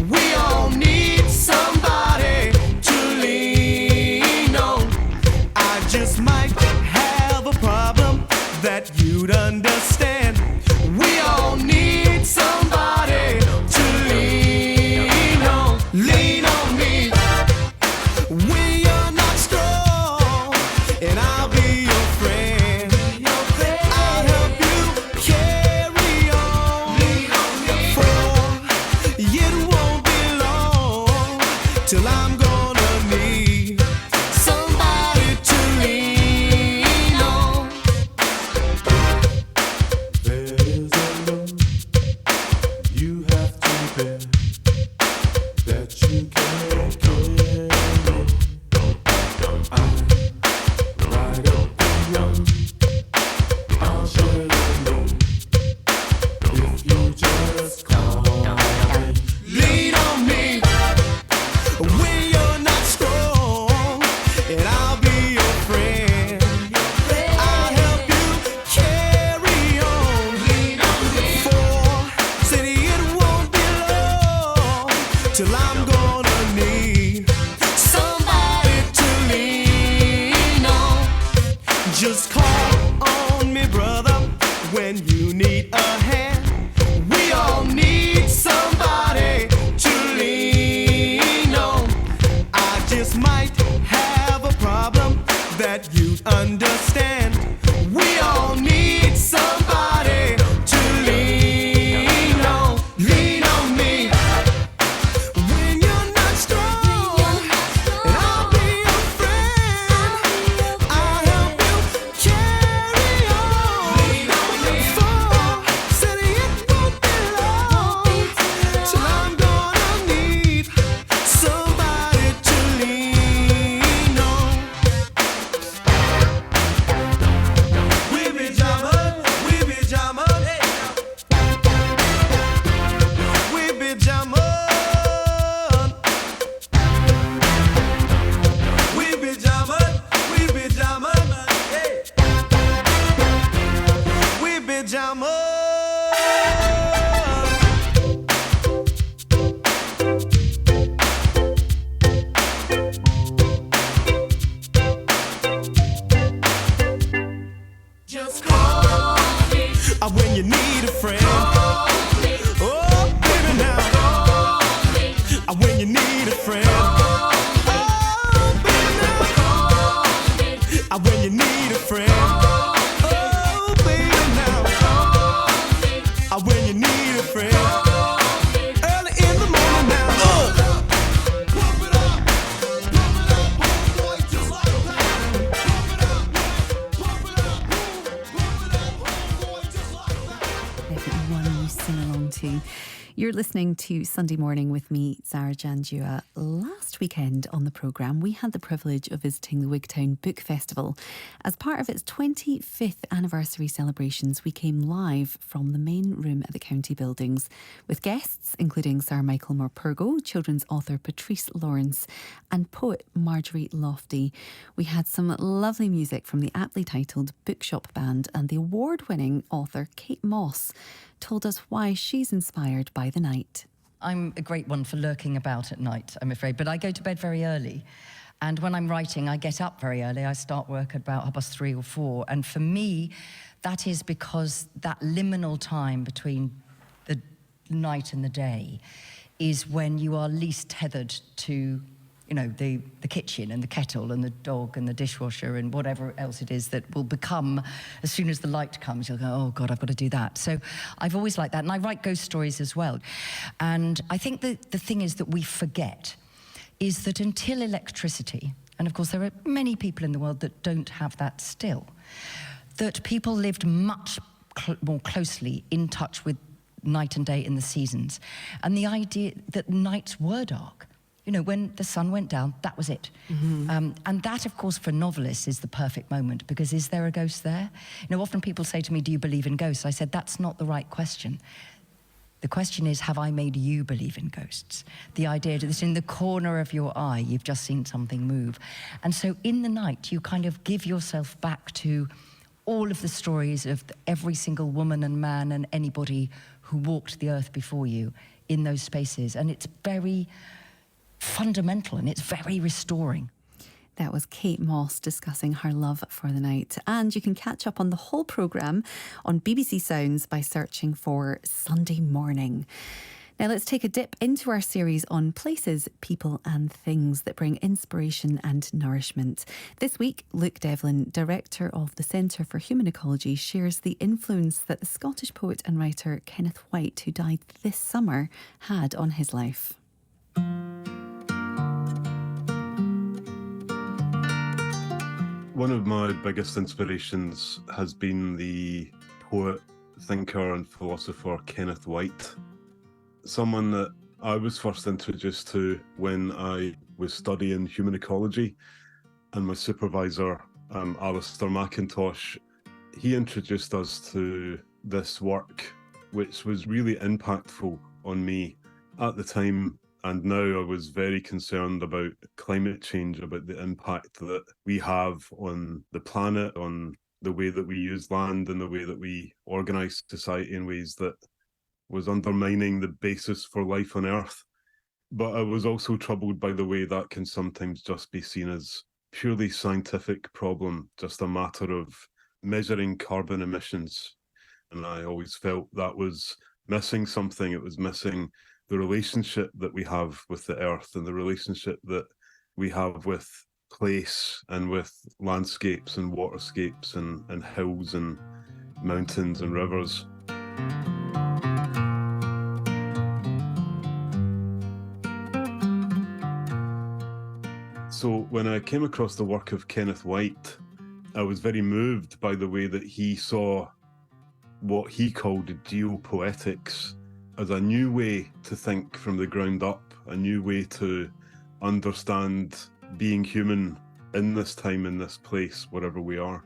We all need somebody to lean on. I just might have a problem that you'd understand. We all need somebody to lean on. Lean on me when you're not strong, and I'll be your friend. I'll help you carry on. For it won't be long till I'm gonna need somebody to lean on. There is a load you have to bear that you can't carry. I'm right up beyond. I'll share the load if you just call me. Lean on me when you're not strong, and I'll be your friend. I'll help you carry on. For city it won't be long till I'm gonna need somebody to lean on. Just call on me, brother, when you need a hand. We all need somebody to lean on. I just might have a problem that you'd understand. We all need somebody to lean on. Lean on me when you're not strong, and I'll be your friend. I'll help you carry on. For city it won't be long till I'm gonna need somebody to lean on. We be jamming, we be jamming, we be jamming, we be jamming, we be jamming, hey. We be jamming. Just call me when you need a friend. Oh, baby, now. When you need a friend. Oh, baby, now. When you need a friend. Oh, baby, now. When you need a friend. Early in the morning now. Pump it up, homeboy, just like that. Pump it up, homeboy, just like that. Definitely one you sing along to. You're listening to Sunday Morning with me, Zara Janjua. Last weekend on the programme, we had the privilege of visiting the Wigtown Book Festival. As part of its 25th anniversary celebrations, we came live from the main room at the county buildings with guests including Sir Michael Morpurgo, children's author Patrice Lawrence, and poet Marjorie Lofty. We had some lovely music from the aptly titled Bookshop Band, and the award-winning author Kate Moss told us why she's inspired by the night. I'm a great one for lurking about at night, I'm afraid, but I go to bed very early. And when I'm writing, I get up very early. I start work at about 3:30 or 4. And for me, that is because that liminal time between the night and the day is when you are least tethered to, you know, the kitchen and the kettle and the dog and the dishwasher and whatever else it is that will become, as soon as the light comes, you'll go, oh God, I've got to do that. So I've always liked that. And I write ghost stories as well. And I think that the thing is that we forget is that until electricity, and of course there are many people in the world that don't have that still, that people lived much more closely in touch with night and day in the seasons. And the idea that nights were dark. You know, when the sun went down, that was it. Mm-hmm. And that, of course, for novelists is the perfect moment, because is there a ghost there? You know, often people say to me, do you believe in ghosts? I said, that's not the right question. The question is, have I made you believe in ghosts? The idea that in the corner of your eye, you've just seen something move. And so in the night, you kind of give yourself back to all of the stories of every single woman and man and anybody who walked the earth before you in those spaces. And it's very fundamental and it's very restoring. That was Kate Moss discussing her love for the night. And you can catch up on the whole programme on BBC Sounds by searching for Sunday Morning. Now let's take a dip into our series on places, people and things that bring inspiration and nourishment. This week, Luke Devlin, Director of the Centre for Human Ecology, shares the influence that the Scottish poet and writer Kenneth White, who died this summer, had on his life. One of my biggest inspirations has been the poet, thinker and philosopher Kenneth White. Someone that I was first introduced to when I was studying human ecology, and my supervisor, Alistair McIntosh, he introduced us to this work, which was really impactful on me at the time. And now I was very concerned about climate change, about the impact that we have on the planet, on the way that we use land and the way that we organise society in ways that was undermining the basis for life on Earth. But I was also troubled by the way that can sometimes just be seen as purely scientific problem, just a matter of measuring carbon emissions. And I always felt that was missing something. It was missing the relationship that we have with the Earth and the relationship that we have with place and with landscapes and waterscapes and hills and mountains and rivers. So when I came across the work of Kenneth White, I was very moved by the way that he saw what he called geopoetics as a new way to think from the ground up, a new way to understand being human in this time, in this place, wherever we are.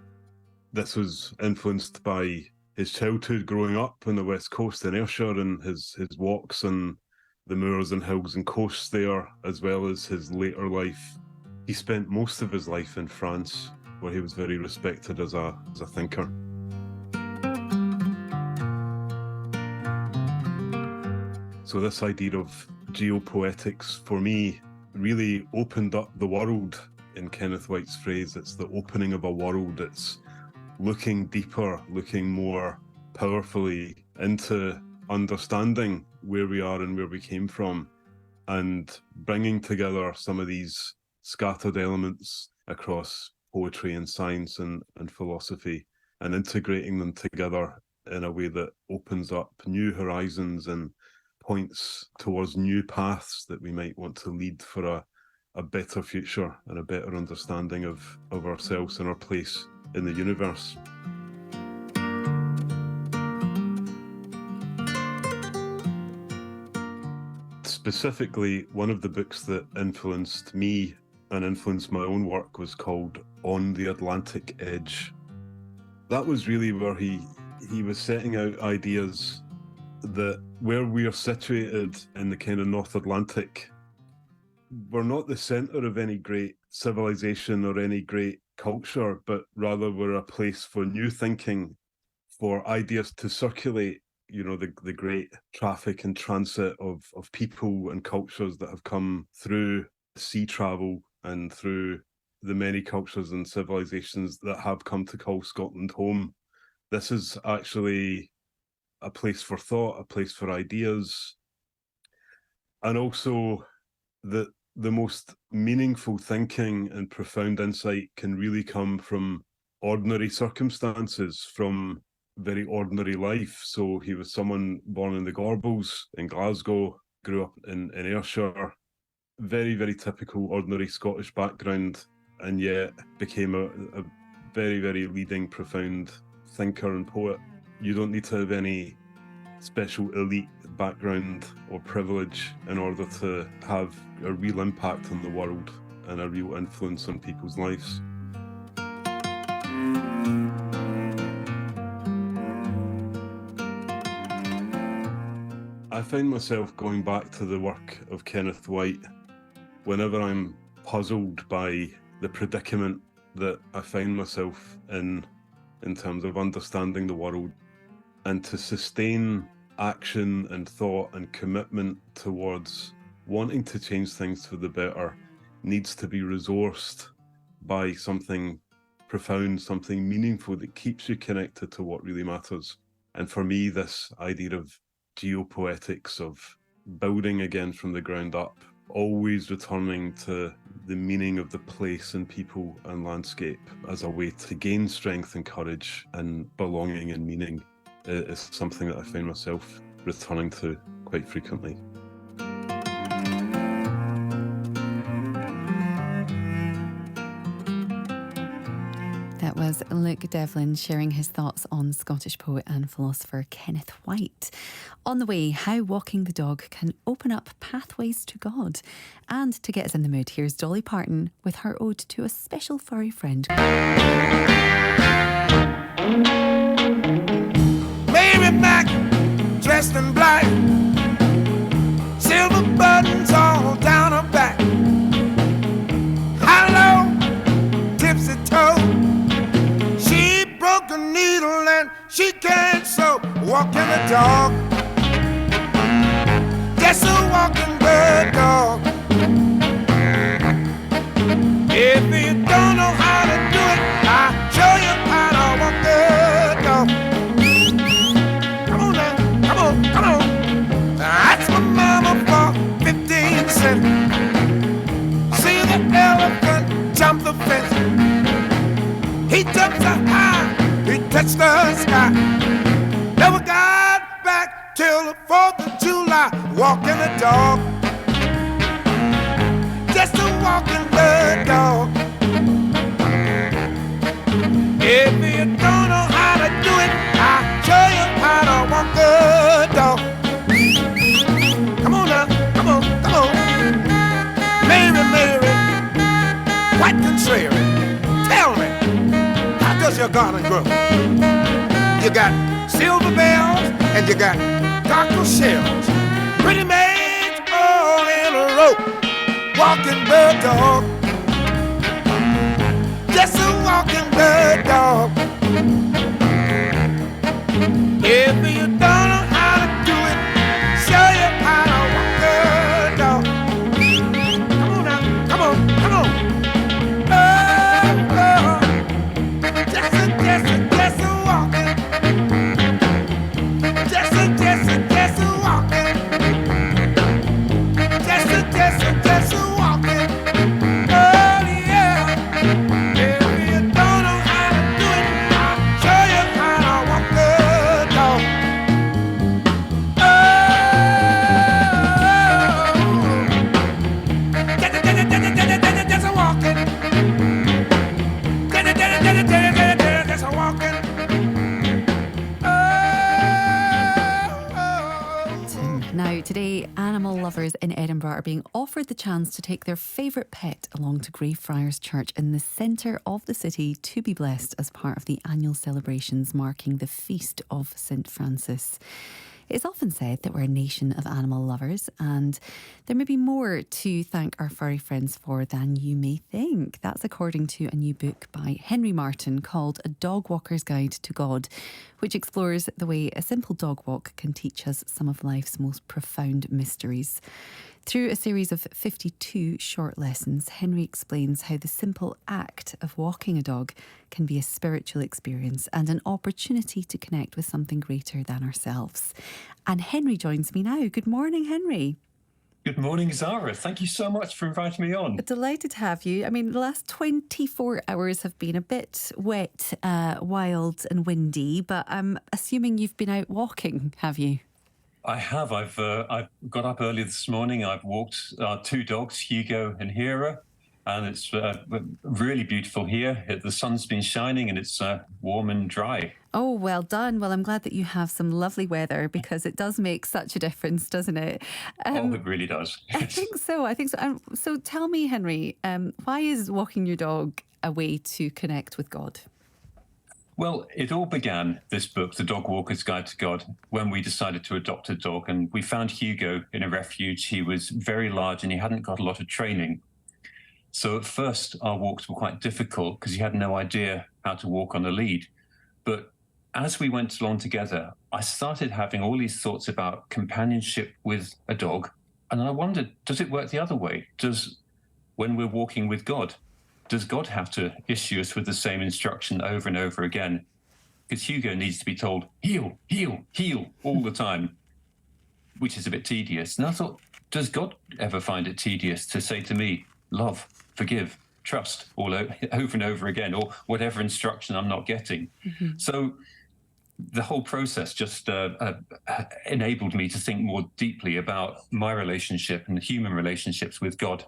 This was influenced by his childhood growing up on the West Coast in Ayrshire and his walks on the moors and hills and coasts there, as well as his later life. He spent most of his life in France, where he was very respected as a thinker. So this idea of geopoetics, for me, really opened up the world, in Kenneth White's phrase. It's the opening of a world. It's looking deeper, looking more powerfully into understanding where we are and where we came from, and bringing together some of these scattered elements across poetry and science and philosophy, and integrating them together in a way that opens up new horizons and points towards new paths that we might want to lead for a better future and a better understanding of ourselves and our place in the universe. Specifically, one of the books that influenced me and influenced my own work was called On the Atlantic Edge. That was really where he was setting out ideas that where we are situated in the kind of North Atlantic, we're not the centre of any great civilization or any great culture, but rather we're a place for new thinking, for ideas to circulate, you know, the great traffic and transit of people and cultures that have come through sea travel and through the many cultures and civilizations that have come to call Scotland home. This is actually a place for thought, a place for ideas, and also that the most meaningful thinking and profound insight can really come from ordinary circumstances, from very ordinary life. So he was someone born in the Gorbals in Glasgow, grew up in Ayrshire, very, very typical ordinary Scottish background, and yet became a very, very leading, profound thinker and poet. You don't need to have any special elite background or privilege in order to have a real impact on the world and a real influence on people's lives. I find myself going back to the work of Kenneth White whenever I'm puzzled by the predicament that I find myself in in terms of understanding the world, and to sustain action and thought and commitment towards wanting to change things for the better needs to be resourced by something profound, something meaningful that keeps you connected to what really matters. And for me, this idea of geopoetics, of building again from the ground up, always returning to the meaning of the place and people and landscape as a way to gain strength and courage and belonging and meaning is something that I find myself returning to quite frequently. That was Luke Devlin sharing his thoughts on Scottish poet and philosopher Kenneth White. On the way, how walking the dog can open up pathways to God. And to get us in the mood, here's Dolly Parton with her ode to a special furry friend. Mary Mac, dressed in black, silver buttons all down her back, high low, tipsy toe. She broke a needle and she can't sew. Walking the dog, just a walking bird dog. If you don't know how to do it, I'll show you how to walk the dog. Come on now, come on, come on. That's my mama for 15 cents. See the elephant jump the fence. He jumps so high, he touched the sky. Never got back till the 4th of July. Walking the dog, just a walking the dog. If you don't know how to do it, I'll show you how to walk the dog. Come on now, come on, come on. Mary, Mary, quite contrary. Tell me, how does your garden grow? You got silver bells and you got cockle shells. Pretty maids all in a row. Walking bird dog, just a walking bird dog. If you don't know how to do it, show you how to walk the dog. Come on now, come on, come on. Oh, oh. Just a walking. Just a walking. Just a walking. Oh yeah. If you don't know how to do it, I'll show you how to walk the dog. Just a walking. Just a walking. Now, today, animal lovers in Edinburgh are being offered the chance to take their favourite pet along to Greyfriars Church in the centre of the city to be blessed as part of the annual celebrations marking the Feast of St Francis. It's often said that we're a nation of animal lovers, and there may be more to thank our furry friends for than you may think. That's according to a new book by Henry Martin called A Dog Walker's Guide to God, which explores the way a simple dog walk can teach us some of life's most profound mysteries. Through a series of 52 short lessons, Henry explains how the simple act of walking a dog can be a spiritual experience and an opportunity to connect with something greater than ourselves. And Henry joins me now. Good morning, Henry. Good morning, Zara. Thank you so much for inviting me on. Delighted to have you. I mean, the last 24 hours have been a bit wet, wild and windy, but I'm assuming you've been out walking, have you? I have. I've got up early this morning. I've walked our two dogs, Hugo and Hera, and it's really beautiful here. The sun's been shining and it's warm and dry. Oh, well done. Well, I'm glad that you have some lovely weather because it does make such a difference, doesn't it? It really does. I think so. So tell me, Henry, why is walking your dog a way to connect with God? Well, it all began, this book, The Dog Walker's Guide to God, when we decided to adopt a dog. And we found Hugo in a refuge. He was very large and he hadn't got a lot of training. So at first, our walks were quite difficult because he had no idea how to walk on a lead. But as we went along together, I started having all these thoughts about companionship with a dog. And I wondered, does it work the other way? When we're walking with God, does God have to issue us with the same instruction over and over again? Because Hugo needs to be told, heel, heel, heel all the time, which is a bit tedious. And I thought, does God ever find it tedious to say to me, love, forgive, trust over and over again, or whatever instruction I'm not getting? So the whole process just enabled me to think more deeply about my relationship and human relationships with God.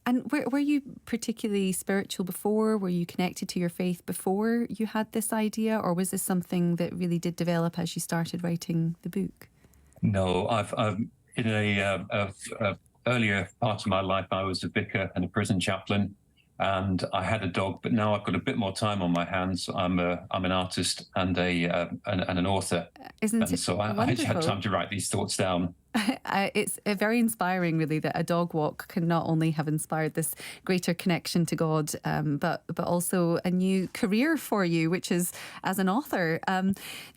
And were you particularly spiritual before? Were you connected to your faith before you had this idea? Or was this something that really did develop as you started writing the book? No, I've in a earlier part of my life, I was a vicar and a prison chaplain, and I had a dog. But now I've got a bit more time on my hands. I'm an artist and an author, so I just had time to write these thoughts down. It's very inspiring, really, that a dog walk can not only have inspired this greater connection to God, but also a new career for you, which is as an author.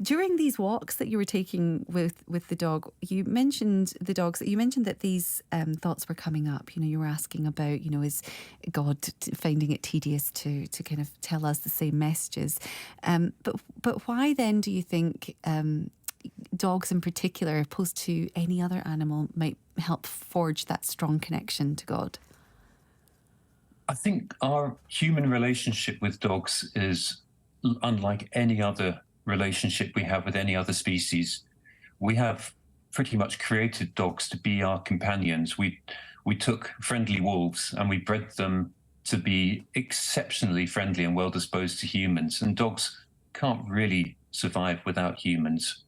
During these walks that you were taking with the dog, you mentioned the dogs. You mentioned that these thoughts were coming up. You were asking about, is God finding it tedious to kind of tell us the same messages? But why then do you think dogs in particular, opposed to any other animal, might help forge that strong connection to God? I think our human relationship with dogs is unlike any other relationship we have with any other species. We have pretty much created dogs to be our companions. We took friendly wolves and we bred them to be exceptionally friendly and well disposed to humans, and dogs can't really survive without humans.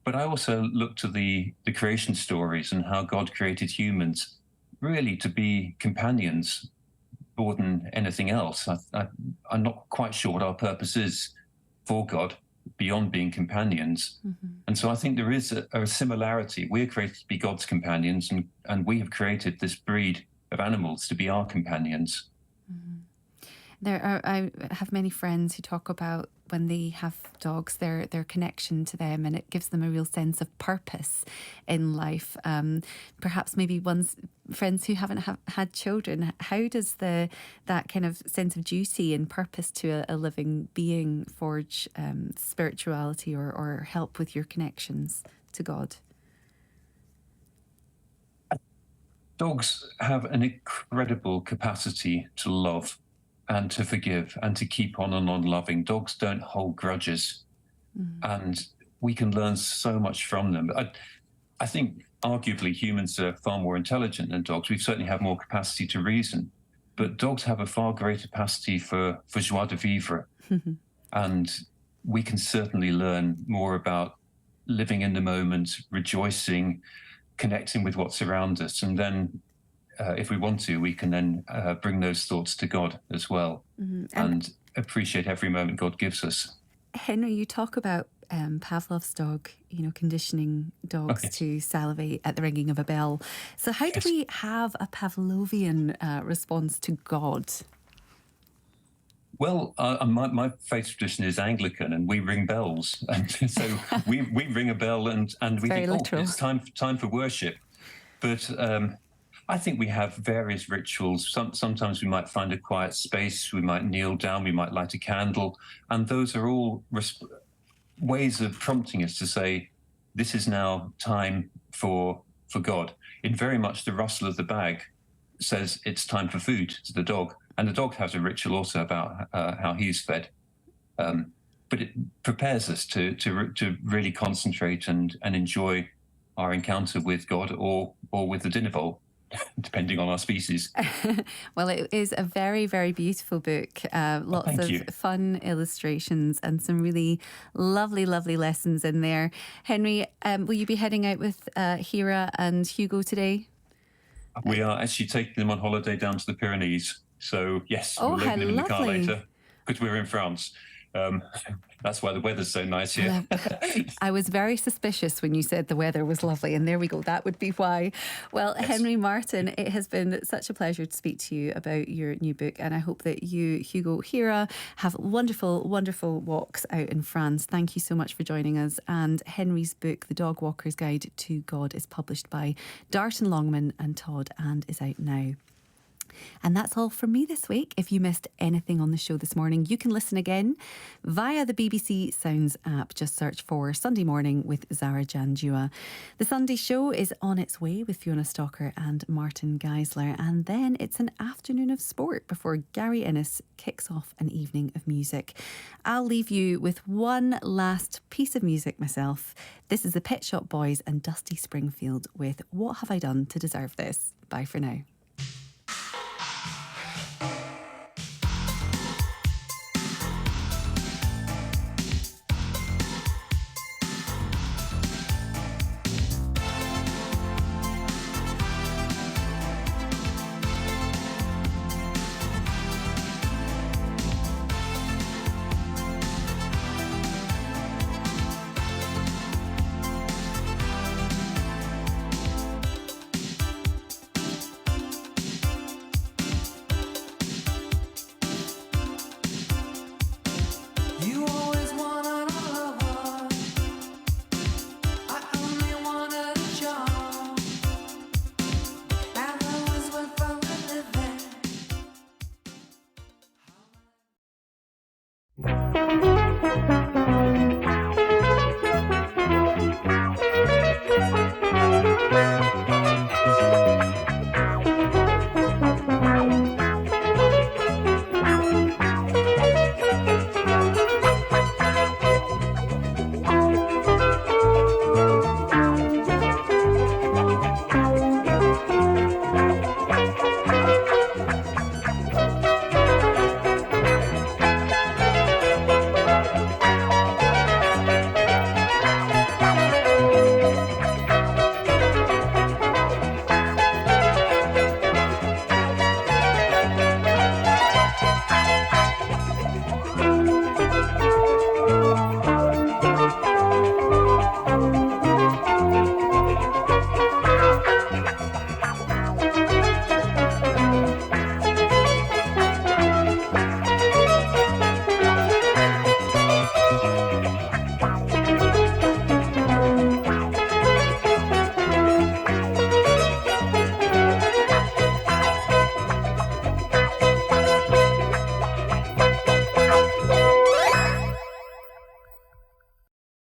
But I also look to the creation stories and how God created humans really to be companions more than anything else. I'm not quite sure what our purpose is for God beyond being companions. And so I think there is a similarity. We're created to be God's companions, and we have created this breed of animals to be our companions. I have many friends who talk about when they have dogs, their connection to them, and it gives them a real sense of purpose in life. Perhaps maybe friends who haven't had children. How does that kind of sense of duty and purpose to a living being forge spirituality or help with your connections to God? Dogs have an incredible capacity to love and to forgive and to keep on and on loving. Dogs don't hold grudges, and we can learn so much from them. I think arguably humans are far more intelligent than dogs. We certainly have more capacity to reason, but dogs have a far greater capacity for joie de vivre. And we can certainly learn more about living in the moment, rejoicing, connecting with what's around us, and then if we want to, we can then bring those thoughts to God as well, and appreciate every moment God gives us. Henry, you talk about Pavlov's dog, conditioning dogs to salivate at the ringing of a bell. So how do we have a Pavlovian response to God? Well, my faith tradition is Anglican, and we ring bells, and so we ring a bell, and we think, literal. It's time for worship. But I think we have various rituals. Sometimes we might find a quiet space, we might kneel down, we might light a candle, and those are all ways of prompting us to say, this is now time for God. In very much the rustle of the bag says it's time for food to the dog, and the dog has a ritual also about how he's fed. But it prepares us to really concentrate and enjoy our encounter with God or with the dinner bowl, depending on our species. Well, it is a very, very beautiful book. Lots of fun illustrations and some really lovely, lovely lessons in there. Henry, will you be heading out with Hira and Hugo today? We are actually taking them on holiday down to the Pyrenees. So, yes, we're leaving them in the car later because we're in France. That's why the weather's so nice here. I was very suspicious when you said the weather was lovely, and there we go. That would be why. Well, yes. Henry Martin, it has been such a pleasure to speak to you about your new book, and I hope that you, Hugo Hira, have wonderful, wonderful walks out in France. Thank you so much for joining us. And Henry's book, The Dog Walker's Guide to God, is published by Darton Longman and Todd and is out now. And that's all from me this week. If you missed anything on the show this morning, you can listen again via the BBC Sounds app. Just search for Sunday Morning with Zara Janjua. The Sunday show is on its way with Fiona Stalker and Martin Geisler. And then it's an afternoon of sport before Gary Innes kicks off an evening of music. I'll leave you with one last piece of music myself. This is the Pet Shop Boys and Dusty Springfield with What Have I Done to Deserve This? Bye for now. Thank you.